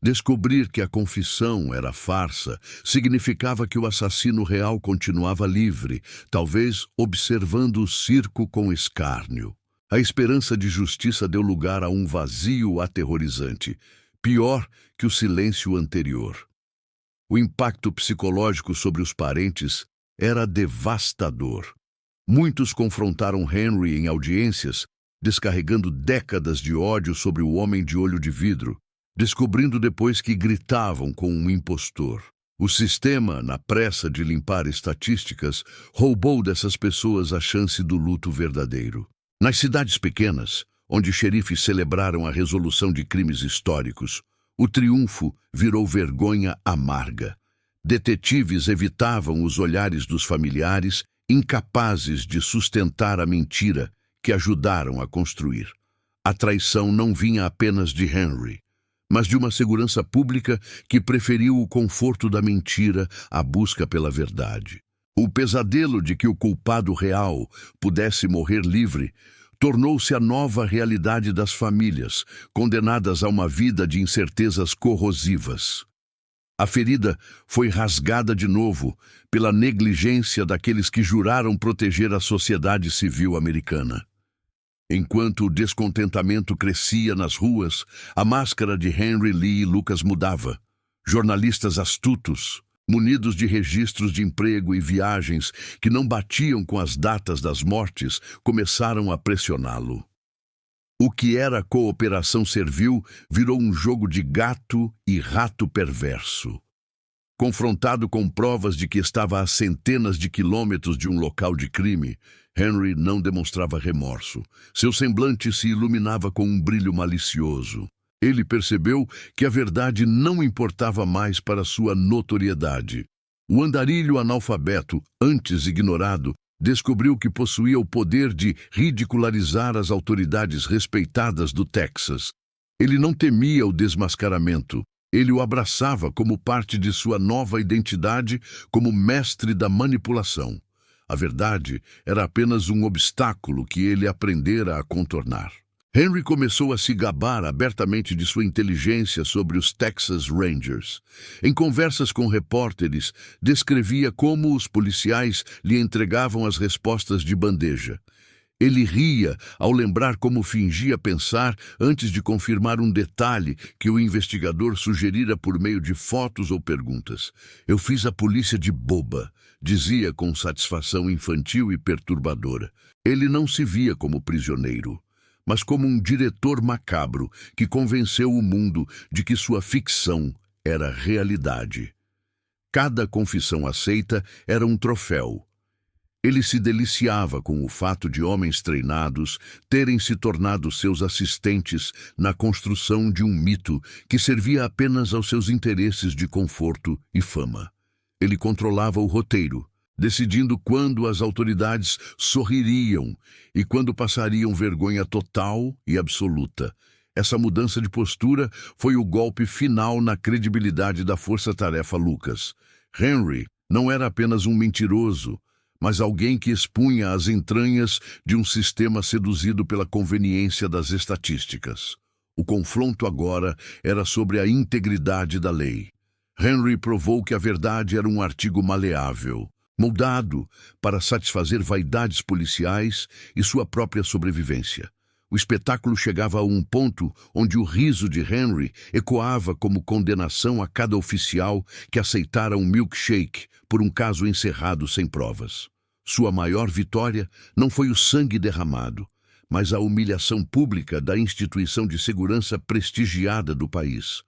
Descobrir que a confissão era farsa significava que o assassino real continuava livre, talvez observando o circo com escárnio. A esperança de justiça deu lugar a um vazio aterrorizante, pior que o silêncio anterior. O impacto psicológico sobre os parentes era devastador. Muitos confrontaram Henry em audiências, descarregando décadas de ódio sobre o homem de olho de vidro, descobrindo depois que gritavam com um impostor. O sistema, na pressa de limpar estatísticas, roubou dessas pessoas a chance do luto verdadeiro. Nas cidades pequenas, onde xerifes celebraram a resolução de crimes históricos, o triunfo virou vergonha amarga. Detetives evitavam os olhares dos familiares, incapazes de sustentar a mentira que ajudaram a construir. A traição não vinha apenas de Henry, mas de uma segurança pública que preferiu o conforto da mentira à busca pela verdade. O pesadelo de que o culpado real pudesse morrer livre tornou-se a nova realidade das famílias, condenadas a uma vida de incertezas corrosivas. A ferida foi rasgada de novo pela negligência daqueles que juraram proteger a sociedade civil americana. Enquanto o descontentamento crescia nas ruas, a máscara de Henry Lee Lucas mudava. Jornalistas astutos, munidos de registros de emprego e viagens que não batiam com as datas das mortes, começaram a pressioná-lo. O que era cooperação servil virou um jogo de gato e rato perverso. Confrontado com provas de que estava a centenas de quilômetros de um local de crime, Henry não demonstrava remorso. Seu semblante se iluminava com um brilho malicioso. Ele percebeu que a verdade não importava mais para sua notoriedade. O andarilho analfabeto, antes ignorado, descobriu que possuía o poder de ridicularizar as autoridades respeitadas do Texas. Ele não temia o desmascaramento. Ele o abraçava como parte de sua nova identidade como mestre da manipulação. A verdade era apenas um obstáculo que ele aprendera a contornar. Henry começou a se gabar abertamente de sua inteligência sobre os Texas Rangers. Em conversas com repórteres, descrevia como os policiais lhe entregavam as respostas de bandeja. Ele ria ao lembrar como fingia pensar antes de confirmar um detalhe que o investigador sugerira por meio de fotos ou perguntas. "Eu fiz a polícia de boba", dizia com satisfação infantil e perturbadora. Ele não se via como prisioneiro, mas como um diretor macabro que convenceu o mundo de que sua ficção era realidade. Cada confissão aceita era um troféu. Ele se deliciava com o fato de homens treinados terem se tornado seus assistentes na construção de um mito que servia apenas aos seus interesses de conforto e fama. Ele controlava o roteiro, decidindo quando as autoridades sorririam e quando passariam vergonha total e absoluta. Essa mudança de postura foi o golpe final na credibilidade da Força-Tarefa Lucas. Henry não era apenas um mentiroso, mas alguém que expunha as entranhas de um sistema seduzido pela conveniência das estatísticas. O confronto agora era sobre a integridade da lei. Henry provou que a verdade era um artigo maleável, moldado para satisfazer vaidades policiais e sua própria sobrevivência. O espetáculo chegava a um ponto onde o riso de Henry ecoava como condenação a cada oficial que aceitara um milkshake por um caso encerrado sem provas. Sua maior vitória não foi o sangue derramado, mas a humilhação pública da instituição de segurança prestigiada do país.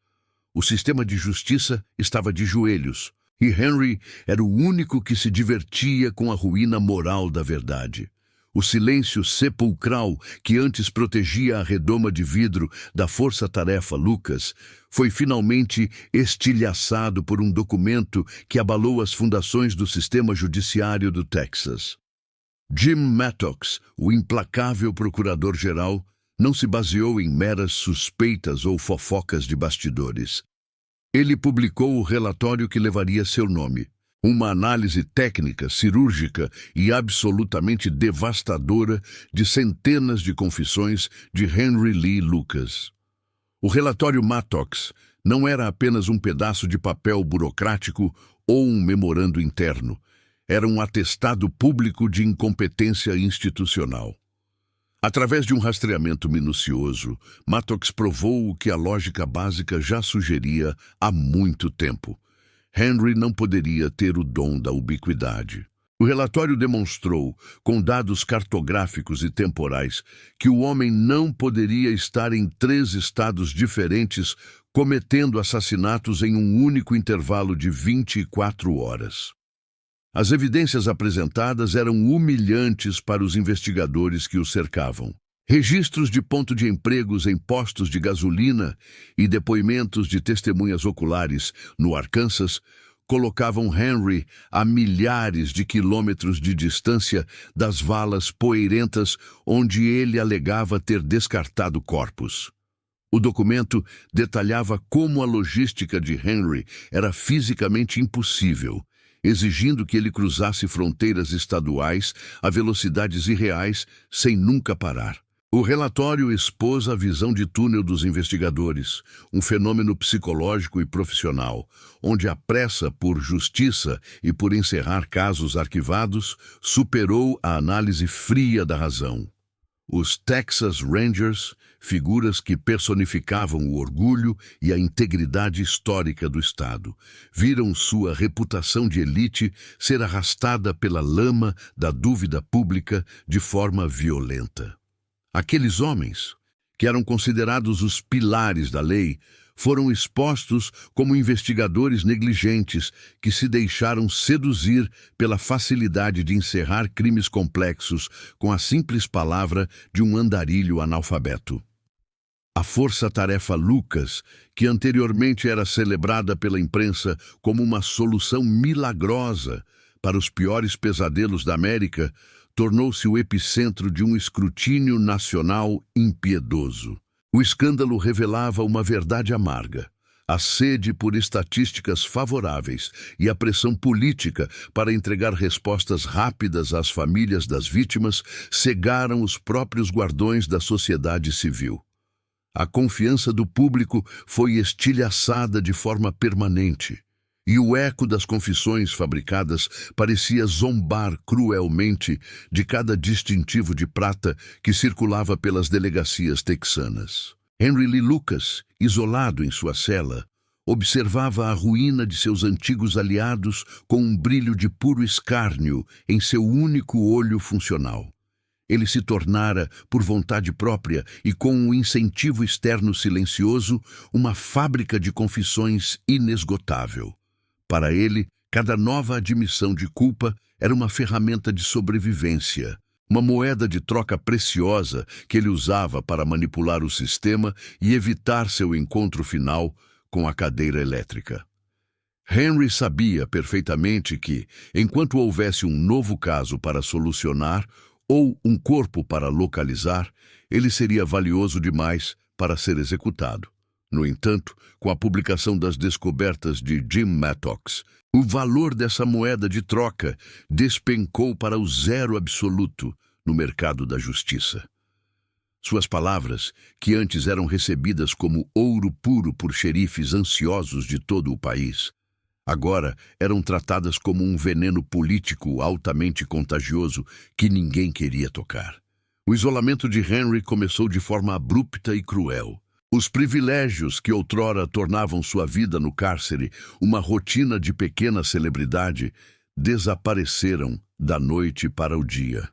O sistema de justiça estava de joelhos, e Henry era o único que se divertia com a ruína moral da verdade. O silêncio sepulcral que antes protegia a redoma de vidro da Força-Tarefa Lucas foi finalmente estilhaçado por um documento que abalou as fundações do sistema judiciário do Texas. Jim Mattox, o implacável procurador-geral, não se baseou em meras suspeitas ou fofocas de bastidores. Ele publicou o relatório que levaria seu nome. Uma análise técnica, cirúrgica e absolutamente devastadora de centenas de confissões de Henry Lee Lucas. O relatório Mattox não era apenas um pedaço de papel burocrático ou um memorando interno. Era um atestado público de incompetência institucional. Através de um rastreamento minucioso, Mattox provou o que a lógica básica já sugeria há muito tempo. Henry não poderia ter o dom da ubiquidade. O relatório demonstrou, com dados cartográficos e temporais, que o homem não poderia estar em 3 estados diferentes cometendo assassinatos em um único intervalo de 24 horas. As evidências apresentadas eram humilhantes para os investigadores que o cercavam. Registros de ponto de empregos em postos de gasolina e depoimentos de testemunhas oculares no Arkansas colocavam Henry a milhares de quilômetros de distância das valas poeirentas onde ele alegava ter descartado corpos. O documento detalhava como a logística de Henry era fisicamente impossível, exigindo que ele cruzasse fronteiras estaduais a velocidades irreais sem nunca parar. O relatório expôs a visão de túnel dos investigadores, um fenômeno psicológico e profissional, onde a pressa por justiça e por encerrar casos arquivados superou a análise fria da razão. Os Texas Rangers, figuras que personificavam o orgulho e a integridade histórica do Estado, viram sua reputação de elite ser arrastada pela lama da dúvida pública de forma violenta. Aqueles homens, que eram considerados os pilares da lei, foram expostos como investigadores negligentes que se deixaram seduzir pela facilidade de encerrar crimes complexos com a simples palavra de um andarilho analfabeto. A Força-Tarefa Lucas, que anteriormente era celebrada pela imprensa como uma solução milagrosa para os piores pesadelos da América, tornou-se o epicentro de um escrutínio nacional impiedoso. O escândalo revelava uma verdade amarga. A sede por estatísticas favoráveis e a pressão política para entregar respostas rápidas às famílias das vítimas cegaram os próprios guardiões da sociedade civil. A confiança do público foi estilhaçada de forma permanente. E o eco das confissões fabricadas parecia zombar cruelmente de cada distintivo de prata que circulava pelas delegacias texanas. Henry Lee Lucas, isolado em sua cela, observava a ruína de seus antigos aliados com um brilho de puro escárnio em seu único olho funcional. Ele se tornara, por vontade própria e com um incentivo externo silencioso, uma fábrica de confissões inesgotável. Para ele, cada nova admissão de culpa era uma ferramenta de sobrevivência, uma moeda de troca preciosa que ele usava para manipular o sistema e evitar seu encontro final com a cadeira elétrica. Henry sabia perfeitamente que, enquanto houvesse um novo caso para solucionar ou um corpo para localizar, ele seria valioso demais para ser executado. No entanto, com a publicação das descobertas de Jim Mattox, o valor dessa moeda de troca despencou para o zero absoluto no mercado da justiça. Suas palavras, que antes eram recebidas como ouro puro por xerifes ansiosos de todo o país, agora eram tratadas como um veneno político altamente contagioso que ninguém queria tocar. O isolamento de Henry começou de forma abrupta e cruel. Os privilégios que outrora tornavam sua vida no cárcere uma rotina de pequena celebridade desapareceram da noite para o dia.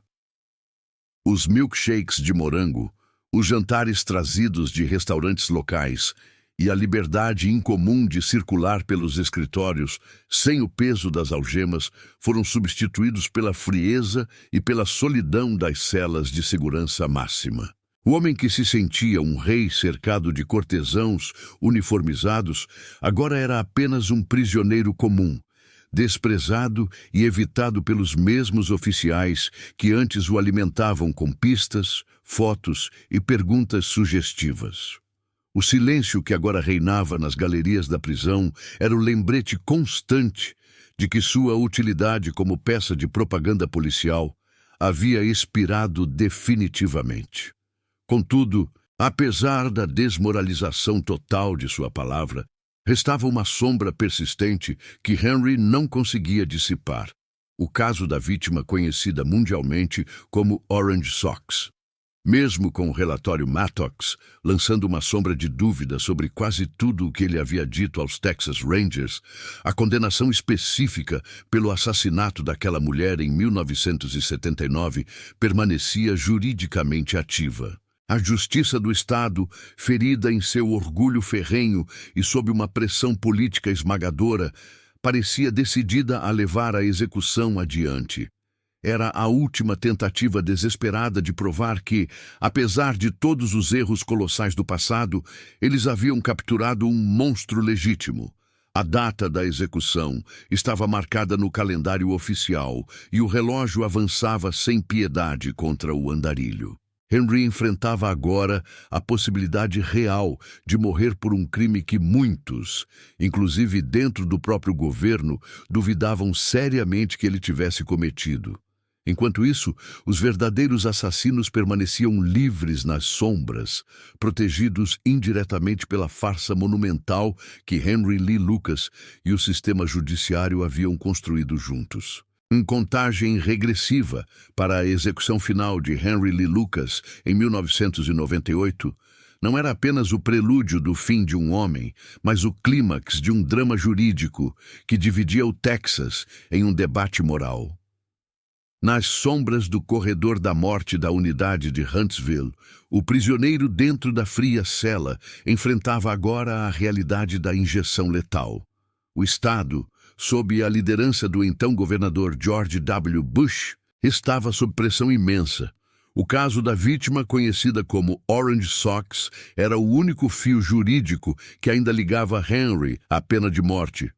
Os milkshakes de morango, os jantares trazidos de restaurantes locais e a liberdade incomum de circular pelos escritórios sem o peso das algemas foram substituídos pela frieza e pela solidão das celas de segurança máxima. O homem que se sentia um rei cercado de cortesãos uniformizados agora era apenas um prisioneiro comum, desprezado e evitado pelos mesmos oficiais que antes o alimentavam com pistas, fotos e perguntas sugestivas. O silêncio que agora reinava nas galerias da prisão era o lembrete constante de que sua utilidade como peça de propaganda policial havia expirado definitivamente. Contudo, apesar da desmoralização total de sua palavra, restava uma sombra persistente que Henry não conseguia dissipar. O caso da vítima conhecida mundialmente como Orange Socks. Mesmo com o relatório Mattox lançando uma sombra de dúvida sobre quase tudo o que ele havia dito aos Texas Rangers, a condenação específica pelo assassinato daquela mulher em 1979 permanecia juridicamente ativa. A justiça do Estado, ferida em seu orgulho ferrenho e sob uma pressão política esmagadora, parecia decidida a levar a execução adiante. Era a última tentativa desesperada de provar que, apesar de todos os erros colossais do passado, eles haviam capturado um monstro legítimo. A data da execução estava marcada no calendário oficial e o relógio avançava sem piedade contra o andarilho. Henry enfrentava agora a possibilidade real de morrer por um crime que muitos, inclusive dentro do próprio governo, duvidavam seriamente que ele tivesse cometido. Enquanto isso, os verdadeiros assassinos permaneciam livres nas sombras, protegidos indiretamente pela farsa monumental que Henry Lee Lucas e o sistema judiciário haviam construído juntos. Em contagem regressiva para a execução final de Henry Lee Lucas em 1998, não era apenas o prelúdio do fim de um homem, mas o clímax de um drama jurídico que dividia o Texas em um debate moral. Nas sombras do corredor da morte da unidade de Huntsville, o prisioneiro dentro da fria cela enfrentava agora a realidade da injeção letal. O Estado, sob a liderança do então governador George W. Bush, estava sob pressão imensa. O caso da vítima, conhecida como Orange Socks, era o único fio jurídico que ainda ligava Henry à pena de morte.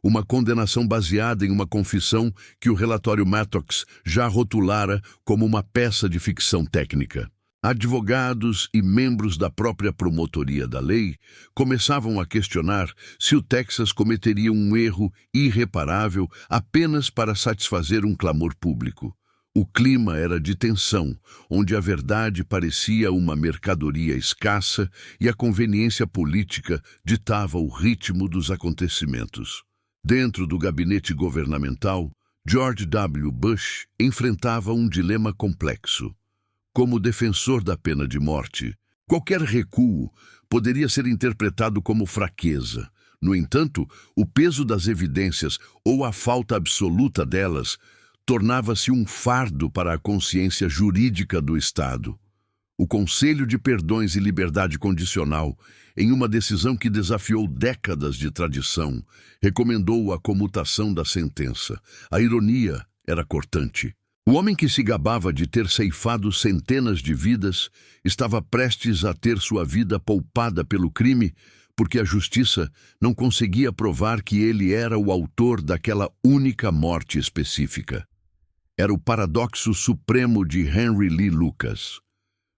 Uma condenação baseada em uma confissão que o relatório Mattox já rotulara como uma peça de ficção técnica. Advogados e membros da própria promotoria da lei começavam a questionar se o Texas cometeria um erro irreparável apenas para satisfazer um clamor público. O clima era de tensão, onde a verdade parecia uma mercadoria escassa e a conveniência política ditava o ritmo dos acontecimentos. Dentro do gabinete governamental, George W. Bush enfrentava um dilema complexo. Como defensor da pena de morte, qualquer recuo poderia ser interpretado como fraqueza. No entanto, o peso das evidências ou a falta absoluta delas tornava-se um fardo para a consciência jurídica do Estado. O Conselho de Perdões e Liberdade Condicional, em uma decisão que desafiou décadas de tradição, recomendou a comutação da sentença. A ironia era cortante. O homem que se gabava de ter ceifado centenas de vidas estava prestes a ter sua vida poupada pelo crime porque a justiça não conseguia provar que ele era o autor daquela única morte específica. Era o paradoxo supremo de Henry Lee Lucas.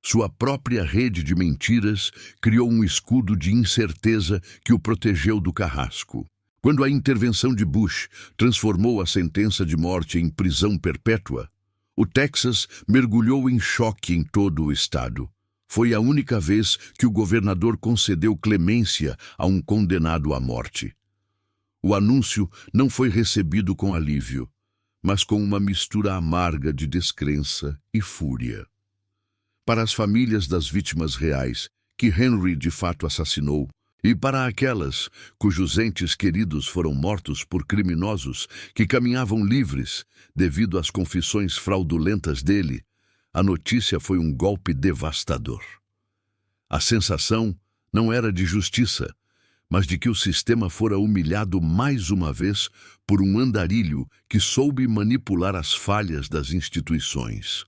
Sua própria rede de mentiras criou um escudo de incerteza que o protegeu do carrasco. Quando a intervenção de Bush transformou a sentença de morte em prisão perpétua, o Texas mergulhou em choque em todo o estado. Foi a única vez que o governador concedeu clemência a um condenado à morte. O anúncio não foi recebido com alívio, mas com uma mistura amarga de descrença e fúria. Para as famílias das vítimas reais, que Henry de fato assassinou, e para aquelas cujos entes queridos foram mortos por criminosos que caminhavam livres devido às confissões fraudulentas dele, a notícia foi um golpe devastador. A sensação não era de justiça, mas de que o sistema fora humilhado mais uma vez por um andarilho que soube manipular as falhas das instituições.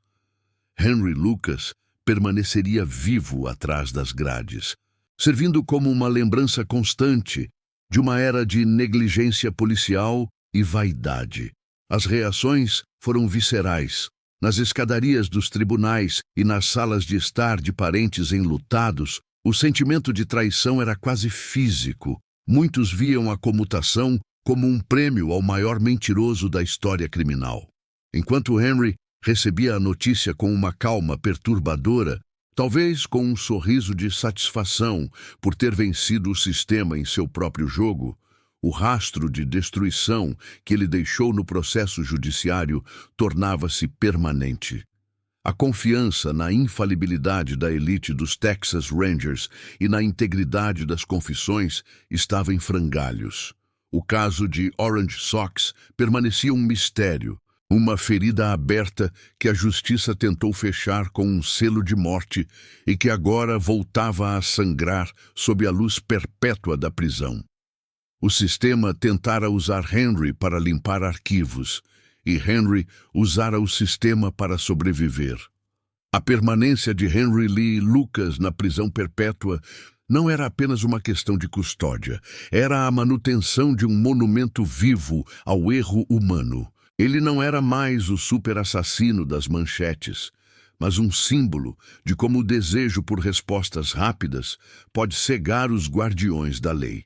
Henry Lucas permaneceria vivo atrás das grades, servindo como uma lembrança constante de uma era de negligência policial e vaidade. As reações foram viscerais. Nas escadarias dos tribunais e nas salas de estar de parentes enlutados, o sentimento de traição era quase físico. Muitos viam a comutação como um prêmio ao maior mentiroso da história criminal. Enquanto Henry recebia a notícia com uma calma perturbadora, talvez com um sorriso de satisfação por ter vencido o sistema em seu próprio jogo, o rastro de destruição que ele deixou no processo judiciário tornava-se permanente. A confiança na infalibilidade da elite dos Texas Rangers e na integridade das confissões estava em frangalhos. O caso de Orange Sox permanecia um mistério, uma ferida aberta que a justiça tentou fechar com um selo de morte e que agora voltava a sangrar sob a luz perpétua da prisão. O sistema tentara usar Henry para limpar arquivos, e Henry usara o sistema para sobreviver. A permanência de Henry Lee Lucas na prisão perpétua não era apenas uma questão de custódia, era a manutenção de um monumento vivo ao erro humano. Ele não era mais o super-assassino das manchetes, mas um símbolo de como o desejo por respostas rápidas pode cegar os guardiões da lei.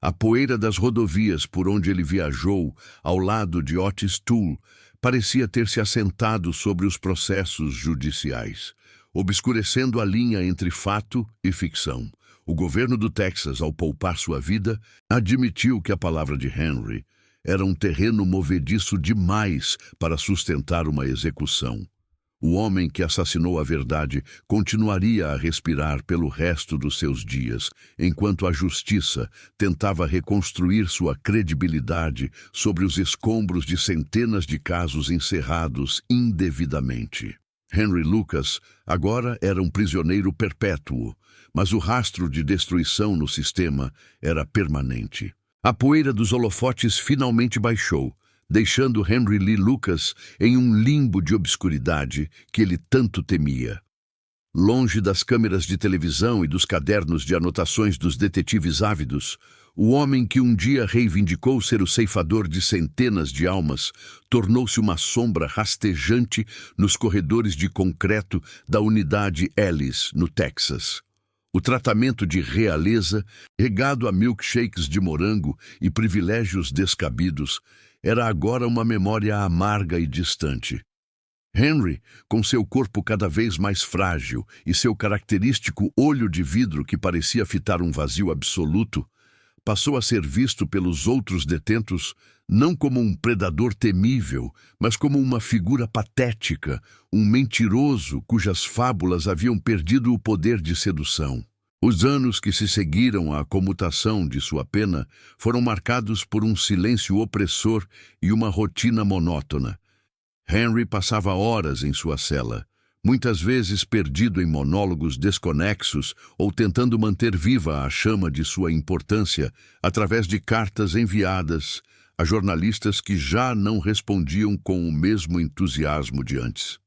A poeira das rodovias por onde ele viajou, ao lado de Otis Toole, parecia ter se assentado sobre os processos judiciais, obscurecendo a linha entre fato e ficção. O governo do Texas, ao poupar sua vida, admitiu que a palavra de Henry era um terreno movediço demais para sustentar uma execução. O homem que assassinou a verdade continuaria a respirar pelo resto dos seus dias, enquanto a justiça tentava reconstruir sua credibilidade sobre os escombros de centenas de casos encerrados indevidamente. Henry Lucas agora era um prisioneiro perpétuo, mas o rastro de destruição no sistema era permanente. A poeira dos holofotes finalmente baixou, deixando Henry Lee Lucas em um limbo de obscuridade que ele tanto temia. Longe das câmeras de televisão e dos cadernos de anotações dos detetives ávidos, o homem que um dia reivindicou ser o ceifador de centenas de almas tornou-se uma sombra rastejante nos corredores de concreto da unidade Ellis, no Texas. O tratamento de realeza, regado a milkshakes de morango e privilégios descabidos, era agora uma memória amarga e distante. Henry, com seu corpo cada vez mais frágil e seu característico olho de vidro que parecia fitar um vazio absoluto, passou a ser visto pelos outros detentos não como um predador temível, mas como uma figura patética, um mentiroso cujas fábulas haviam perdido o poder de sedução. Os anos que se seguiram à comutação de sua pena foram marcados por um silêncio opressor e uma rotina monótona. Henry passava horas em sua cela, muitas vezes perdido em monólogos desconexos ou tentando manter viva a chama de sua importância através de cartas enviadas a jornalistas que já não respondiam com o mesmo entusiasmo de antes.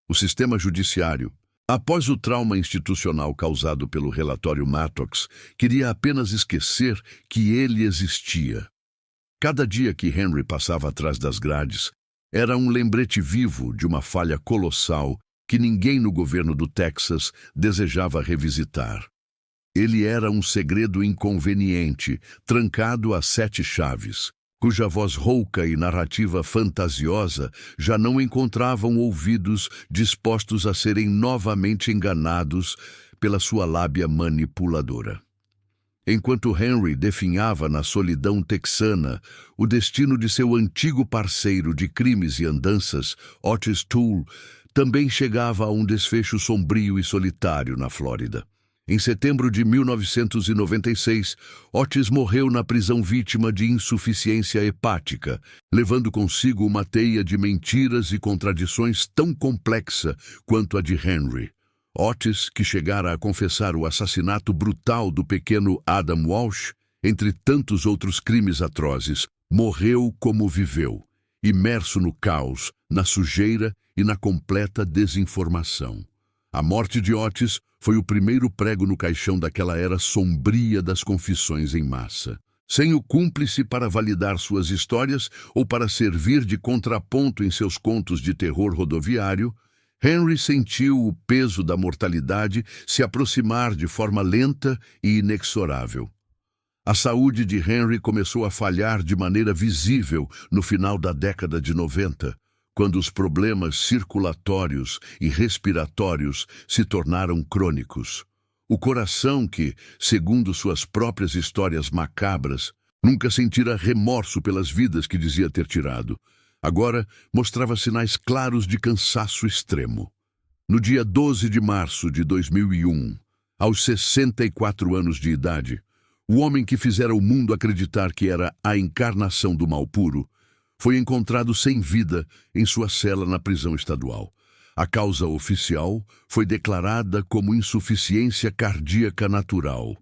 O sistema judiciário, Após o trauma institucional causado pelo relatório Mattox, queria apenas esquecer que ele existia. Cada dia que Henry passava atrás das grades era um lembrete vivo de uma falha colossal que ninguém no governo do Texas desejava revisitar. Ele era um segredo inconveniente, trancado a 7 chaves, cuja voz rouca e narrativa fantasiosa já não encontravam ouvidos dispostos a serem novamente enganados pela sua lábia manipuladora. Enquanto Henry definhava na solidão texana o destino de seu antigo parceiro de crimes e andanças, Otis Toole, também chegava a um desfecho sombrio e solitário na Flórida. Em setembro de 1996, Otis morreu na prisão vítima de insuficiência hepática, levando consigo uma teia de mentiras e contradições tão complexa quanto a de Henry. Otis, que chegara a confessar o assassinato brutal do pequeno Adam Walsh, entre tantos outros crimes atrozes, morreu como viveu, imerso no caos, na sujeira e na completa desinformação. A morte de Otis foi o primeiro prego no caixão daquela era sombria das confissões em massa. Sem o cúmplice para validar suas histórias ou para servir de contraponto em seus contos de terror rodoviário, Henry sentiu o peso da mortalidade se aproximar de forma lenta e inexorável. A saúde de Henry começou a falhar de maneira visível no final da década de 90, quando os problemas circulatórios e respiratórios se tornaram crônicos. O coração que, segundo suas próprias histórias macabras, nunca sentira remorso pelas vidas que dizia ter tirado, agora mostrava sinais claros de cansaço extremo. No dia 12 de março de 2001, aos 64 anos de idade, o homem que fizera o mundo acreditar que era a encarnação do mal puro, foi encontrado sem vida em sua cela na prisão estadual. A causa oficial foi declarada como insuficiência cardíaca natural.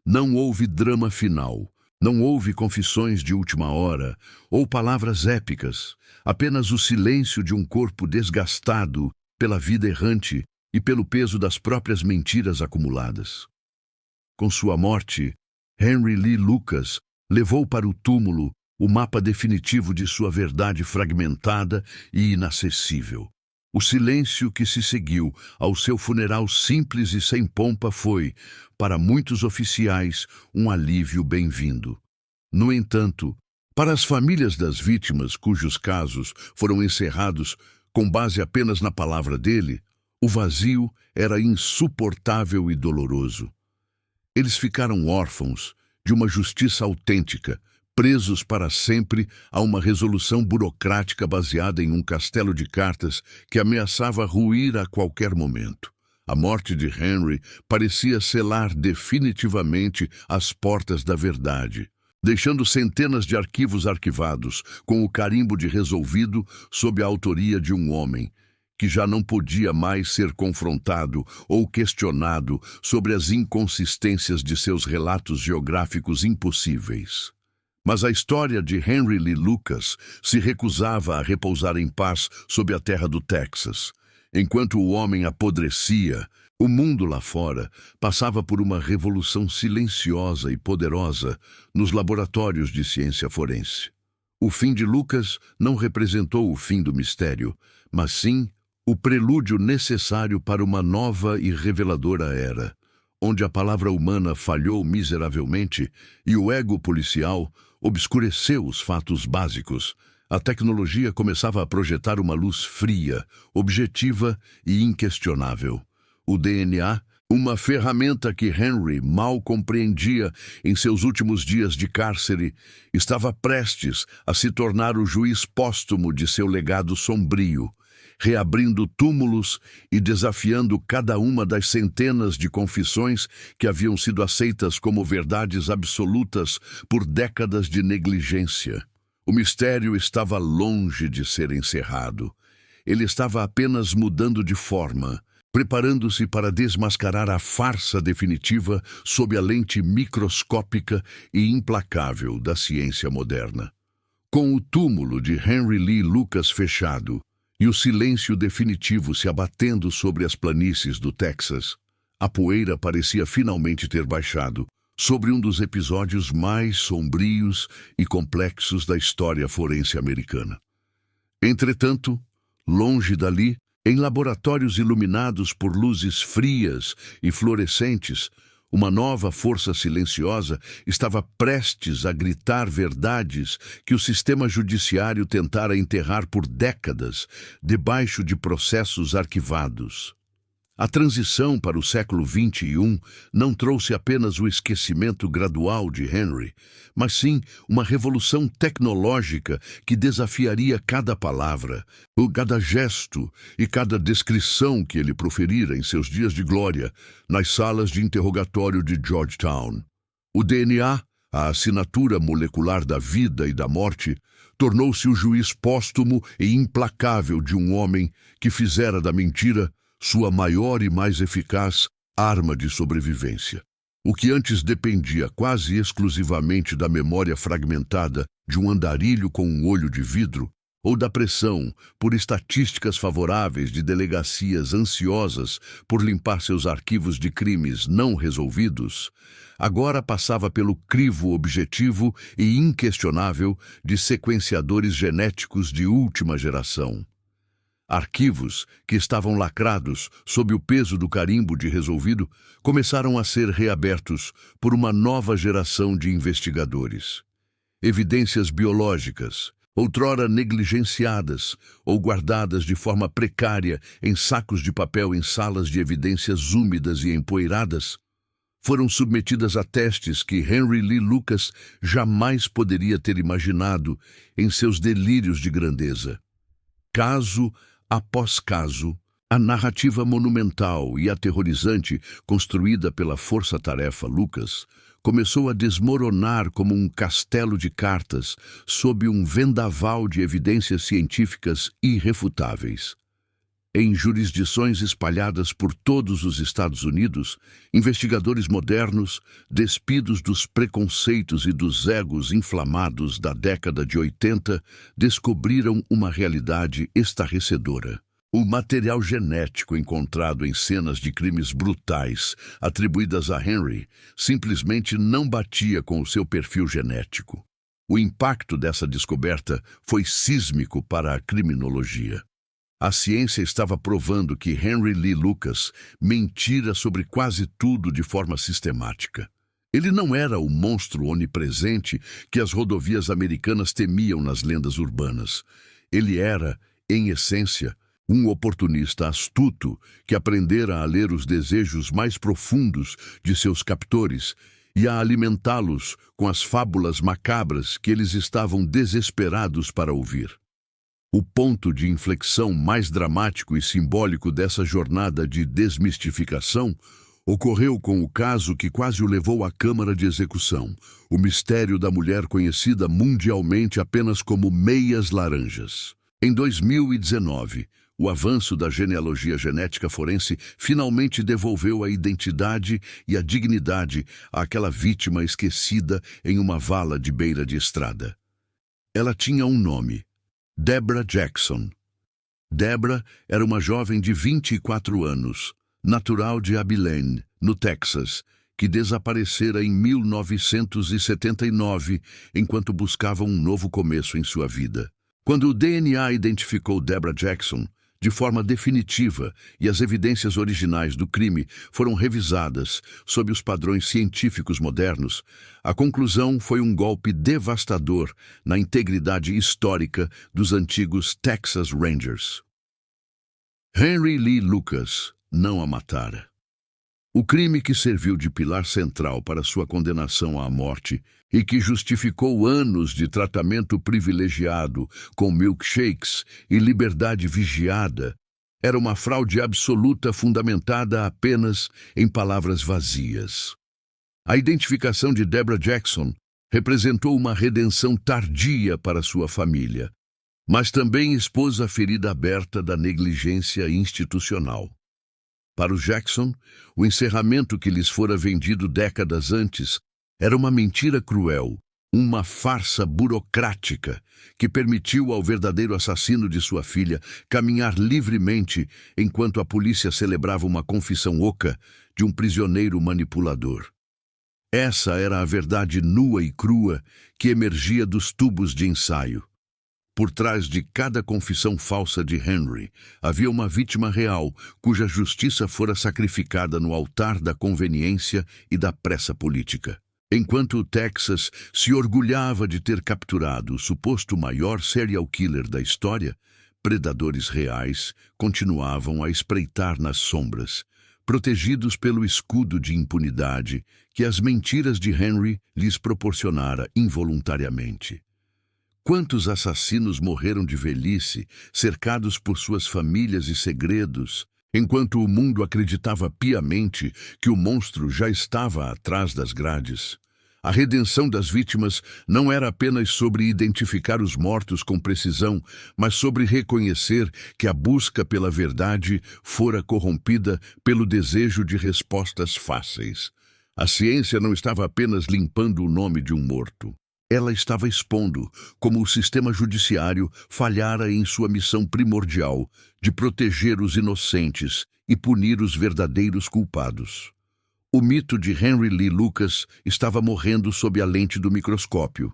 Não houve drama final. Não houve confissões de última hora ou palavras épicas, apenas o silêncio de um corpo desgastado pela vida errante e pelo peso das próprias mentiras acumuladas. Com sua morte, Henry Lee Lucas levou para o túmulo o mapa definitivo de sua verdade fragmentada e inacessível. O silêncio que se seguiu ao seu funeral simples e sem pompa foi, para muitos oficiais, um alívio bem-vindo. No entanto, para as famílias das vítimas cujos casos foram encerrados com base apenas na palavra dele, o vazio era insuportável e doloroso. Eles ficaram órfãos de uma justiça autêntica, presos para sempre a uma resolução burocrática baseada em um castelo de cartas que ameaçava ruir a qualquer momento. A morte de Henry parecia selar definitivamente as portas da verdade, deixando centenas de arquivos arquivados com o carimbo de resolvido sob a autoria de um homem que já não podia mais ser confrontado ou questionado sobre as inconsistências de seus relatos geográficos impossíveis. Mas a história de Henry Lee Lucas se recusava a repousar em paz sob a terra do Texas. Enquanto o homem apodrecia, o mundo lá fora passava por uma revolução silenciosa e poderosa nos laboratórios de ciência forense. O fim de Lucas não representou o fim do mistério, mas sim o prelúdio necessário para uma nova e reveladora era, onde a palavra humana falhou miseravelmente e o ego policial obscureceu os fatos básicos. A tecnologia começava a projetar uma luz fria, objetiva e inquestionável. O DNA, uma ferramenta que Henry mal compreendia em seus últimos dias de cárcere, estava prestes a se tornar o juiz póstumo de seu legado sombrio, reabrindo túmulos e desafiando cada uma das centenas de confissões que haviam sido aceitas como verdades absolutas por décadas de negligência. O mistério estava longe de ser encerrado. Ele estava apenas mudando de forma, preparando-se para desmascarar a farsa definitiva sob a lente microscópica e implacável da ciência moderna. Com o túmulo de Henry Lee Lucas fechado E o silêncio definitivo se abatendo sobre as planícies do Texas. A poeira parecia finalmente ter baixado sobre um dos episódios mais sombrios e complexos da história forense americana. Entretanto, longe dali, em laboratórios iluminados por luzes frias e fluorescentes, uma nova força silenciosa estava prestes a gritar verdades que o sistema judiciário tentara enterrar por décadas debaixo de processos arquivados. A transição para o século XXI não trouxe apenas o esquecimento gradual de Henry, mas sim uma revolução tecnológica que desafiaria cada palavra, cada gesto e cada descrição que ele proferira em seus dias de glória nas salas de interrogatório de Georgetown. O DNA, a assinatura molecular da vida e da morte, tornou-se o juiz póstumo e implacável de um homem que fizera da mentira sua maior e mais eficaz arma de sobrevivência. O que antes dependia quase exclusivamente da memória fragmentada de um andarilho com um olho de vidro, ou da pressão por estatísticas favoráveis de delegacias ansiosas por limpar seus arquivos de crimes não resolvidos, agora passava pelo crivo objetivo e inquestionável de sequenciadores genéticos de última geração. Arquivos que estavam lacrados sob o peso do carimbo de resolvido começaram a ser reabertos por uma nova geração de investigadores. Evidências biológicas, outrora negligenciadas ou guardadas de forma precária em sacos de papel em salas de evidências úmidas e empoeiradas, foram submetidas a testes que Henry Lee Lucas jamais poderia ter imaginado em seus delírios de grandeza. Caso após caso, a narrativa monumental e aterrorizante construída pela força-tarefa Lucas começou a desmoronar como um castelo de cartas sob um vendaval de evidências científicas irrefutáveis. Em jurisdições espalhadas por todos os Estados Unidos, investigadores modernos, despidos dos preconceitos e dos egos inflamados da década de 80, descobriram uma realidade estarrecedora. O material genético encontrado em cenas de crimes brutais atribuídas a Henry simplesmente não batia com o seu perfil genético. O impacto dessa descoberta foi sísmico para a criminologia. A ciência estava provando que Henry Lee Lucas mentira sobre quase tudo de forma sistemática. Ele não era o monstro onipresente que as rodovias americanas temiam nas lendas urbanas. Ele era, em essência, um oportunista astuto que aprendera a ler os desejos mais profundos de seus captores e a alimentá-los com as fábulas macabras que eles estavam desesperados para ouvir. O ponto de inflexão mais dramático e simbólico dessa jornada de desmistificação ocorreu com o caso que quase o levou à Câmara de Execução, o mistério da mulher conhecida mundialmente apenas como Meias Laranjas. Em 2019, o avanço da genealogia genética forense finalmente devolveu a identidade e a dignidade àquela vítima esquecida em uma vala de beira de estrada. Ela tinha um nome: Deborah Jackson. Deborah era uma jovem de 24 anos, natural de Abilene, no Texas, que desaparecera em 1979 enquanto buscava um novo começo em sua vida. Quando o DNA identificou Deborah Jackson de forma definitiva e as evidências originais do crime foram revisadas sob os padrões científicos modernos, a conclusão foi um golpe devastador na integridade histórica dos antigos Texas Rangers. Henry Lee Lucas não a matara. O crime que serviu de pilar central para sua condenação à morte e que justificou anos de tratamento privilegiado com milkshakes e liberdade vigiada era uma fraude absoluta fundamentada apenas em palavras vazias. A identificação de Deborah Jackson representou uma redenção tardia para sua família, mas também expôs a ferida aberta da negligência institucional. Para os Jackson, o encerramento que lhes fora vendido décadas antes era uma mentira cruel Uma farsa burocrática que permitiu ao verdadeiro assassino de sua filha caminhar livremente enquanto a polícia celebrava uma confissão oca de um prisioneiro manipulador. Essa era a verdade nua e crua que emergia dos tubos de ensaio. Por trás de cada confissão falsa de Henry, havia uma vítima real, cuja justiça fora sacrificada no altar da conveniência e da pressa política. Enquanto o Texas se orgulhava de ter capturado o suposto maior serial killer da história, predadores reais continuavam a espreitar nas sombras, protegidos pelo escudo de impunidade que as mentiras de Henry lhes proporcionara involuntariamente. Quantos assassinos morreram de velhice, cercados por suas famílias e segredos, enquanto o mundo acreditava piamente que o monstro já estava atrás das grades? A redenção das vítimas não era apenas sobre identificar os mortos com precisão, mas sobre reconhecer que a busca pela verdade fora corrompida pelo desejo de respostas fáceis. A ciência não estava apenas limpando o nome de um morto. Ela estava expondo como o sistema judiciário falhara em sua missão primordial de proteger os inocentes e punir os verdadeiros culpados. O mito de Henry Lee Lucas estava morrendo sob a lente do microscópio,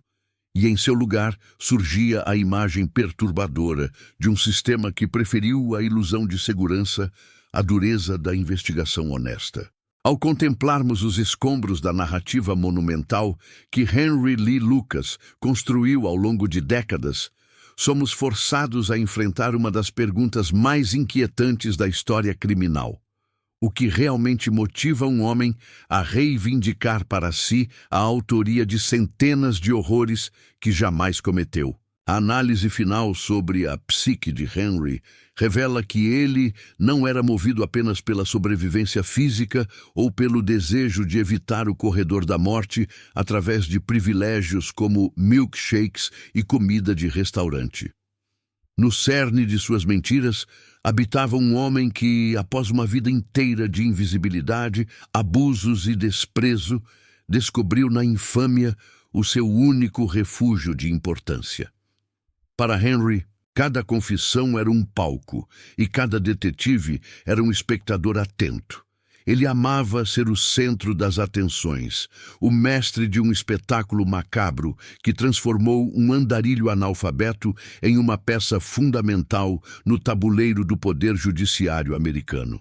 e em seu lugar surgia a imagem perturbadora de um sistema que preferiu a ilusão de segurança à dureza da investigação honesta. Ao contemplarmos os escombros da narrativa monumental que Henry Lee Lucas construiu ao longo de décadas, somos forçados a enfrentar uma das perguntas mais inquietantes da história criminal. O que realmente motiva um homem a reivindicar para si a autoria de centenas de horrores que jamais cometeu? A análise final sobre a psique de Henry revela que ele não era movido apenas pela sobrevivência física ou pelo desejo de evitar o corredor da morte através de privilégios como milkshakes e comida de restaurante. No cerne de suas mentiras, habitava um homem que, após uma vida inteira de invisibilidade, abusos e desprezo, descobriu na infâmia o seu único refúgio de importância. Para Henry, cada confissão era um palco e cada detetive era um espectador atento. Ele amava ser o centro das atenções, o mestre de um espetáculo macabro que transformou um andarilho analfabeto em uma peça fundamental no tabuleiro do poder judiciário americano.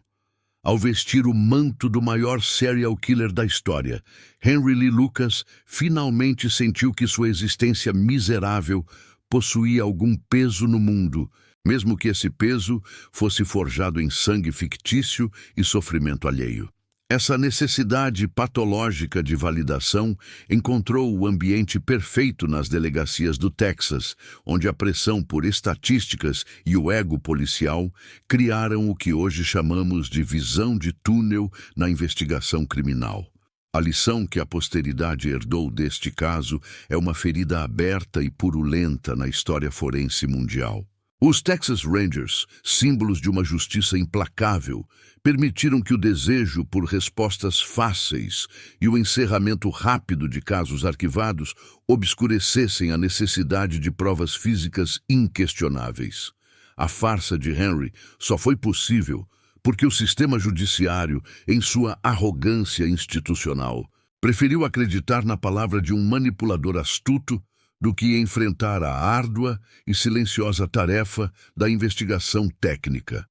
Ao vestir o manto do maior serial killer da história, Henry Lee Lucas finalmente sentiu que sua existência miserável possuía algum peso no mundo, mesmo que esse peso fosse forjado em sangue fictício e sofrimento alheio. Essa necessidade patológica de validação encontrou o ambiente perfeito nas delegacias do Texas, onde a pressão por estatísticas e o ego policial criaram o que hoje chamamos de visão de túnel na investigação criminal. A lição que a posteridade herdou deste caso é uma ferida aberta e purulenta na história forense mundial. Os Texas Rangers, símbolos de uma justiça implacável, permitiram que o desejo por respostas fáceis e o encerramento rápido de casos arquivados obscurecessem a necessidade de provas físicas inquestionáveis. A farsa de Henry só foi possível porque o sistema judiciário, em sua arrogância institucional, preferiu acreditar na palavra de um manipulador astuto do que enfrentar a árdua e silenciosa tarefa da investigação técnica.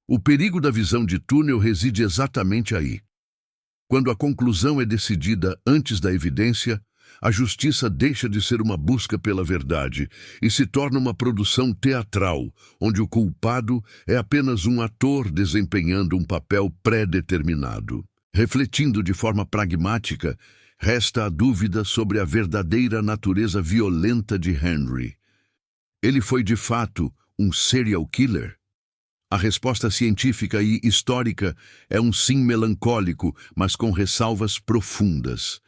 O perigo da visão de túnel reside exatamente aí. Quando a conclusão é decidida antes da evidência, a justiça deixa de ser uma busca pela verdade e se torna uma produção teatral, onde o culpado é apenas um ator desempenhando um papel pré-determinado. Refletindo de forma pragmática, resta a dúvida sobre a verdadeira natureza violenta de Henry. Ele foi, de fato, um serial killer? A resposta científica e histórica é um sim melancólico, mas com ressalvas profundas.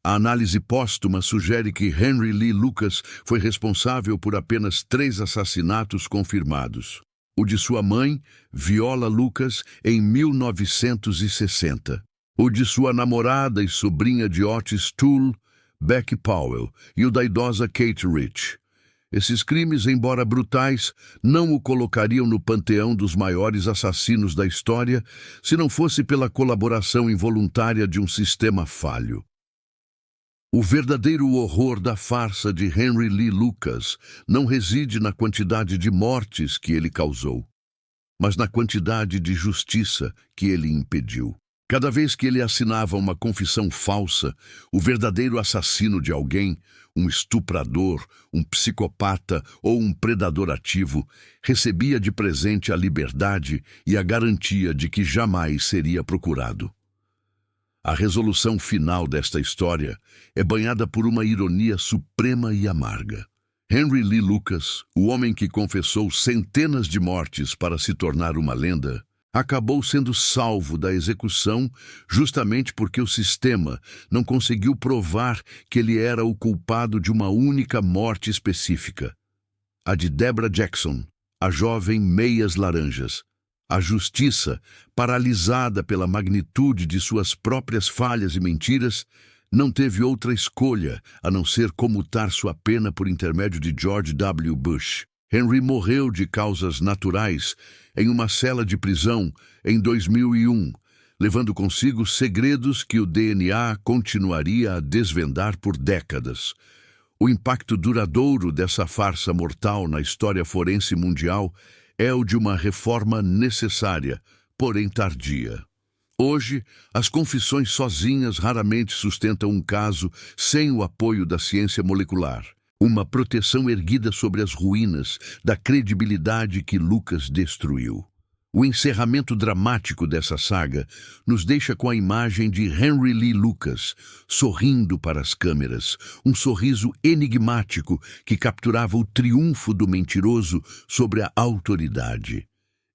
A análise póstuma sugere que Henry Lee Lucas foi responsável por apenas 3 assassinatos confirmados. O de sua mãe, Viola Lucas, em 1960. O de sua namorada e sobrinha de Otis Toole, Becky Powell e o da idosa Kate Rich. Esses crimes, embora brutais, não o colocariam no panteão dos maiores assassinos da história se não fosse pela colaboração involuntária de um sistema falho. O verdadeiro horror da farsa de Henry Lee Lucas não reside na quantidade de mortes que ele causou, mas na quantidade de justiça que ele impediu. Cada vez que ele assinava uma confissão falsa, o verdadeiro assassino de alguém, um estuprador, um psicopata ou um predador ativo, recebia de presente a liberdade e a garantia de que jamais seria procurado. A resolução final desta história é banhada por uma ironia suprema e amarga. Henry Lee Lucas, o homem que confessou centenas de mortes para se tornar uma lenda, acabou sendo salvo da execução justamente porque o sistema não conseguiu provar que ele era o culpado de uma única morte específica, a de Deborah Jackson, a jovem Meias Laranjas. A justiça, paralisada pela magnitude de suas próprias falhas e mentiras, não teve outra escolha a não ser comutar sua pena por intermédio de George W. Bush. Henry morreu de causas naturais em uma cela de prisão em 2001, levando consigo segredos que o DNA continuaria a desvendar por décadas. O impacto duradouro dessa farsa mortal na história forense mundial é o de uma reforma necessária, porém tardia. Hoje, as confissões sozinhas raramente sustentam um caso sem o apoio da ciência molecular. Uma proteção erguida sobre as ruínas da credibilidade que Lucas destruiu. O encerramento dramático dessa saga nos deixa com a imagem de Henry Lee Lucas, sorrindo para as câmeras, um sorriso enigmático que capturava o triunfo do mentiroso sobre a autoridade.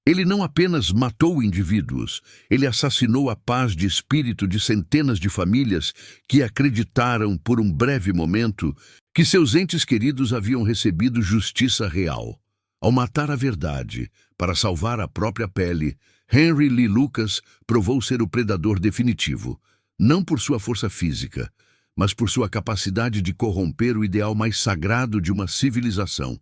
Ele não apenas matou indivíduos, ele assassinou a paz de espírito de centenas de famílias que acreditaram por um breve momento que seus entes queridos haviam recebido justiça real. Ao matar a verdade para salvar a própria pele, Henry Lee Lucas provou ser o predador definitivo, não por sua força física, mas por sua capacidade de corromper o ideal mais sagrado de uma civilização,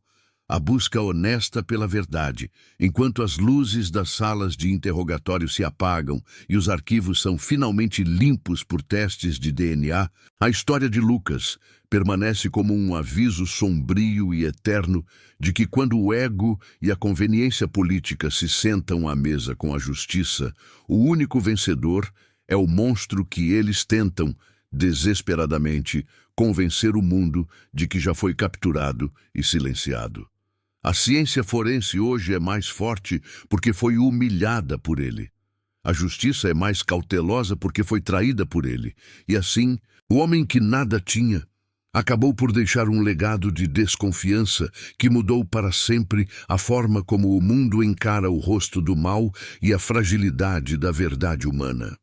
a busca honesta pela verdade. Enquanto as luzes das salas de interrogatório se apagam e os arquivos são finalmente limpos por testes de DNA, a história de Lucas permanece como um aviso sombrio e eterno de que quando o ego e a conveniência política se sentam à mesa com a justiça, o único vencedor é o monstro que eles tentam, desesperadamente, convencer o mundo de que já foi capturado e silenciado. A ciência forense hoje é mais forte porque foi humilhada por ele. A justiça é mais cautelosa porque foi traída por ele. E assim, o homem que nada tinha acabou por deixar um legado de desconfiança que mudou para sempre a forma como o mundo encara o rosto do mal e a fragilidade da verdade humana.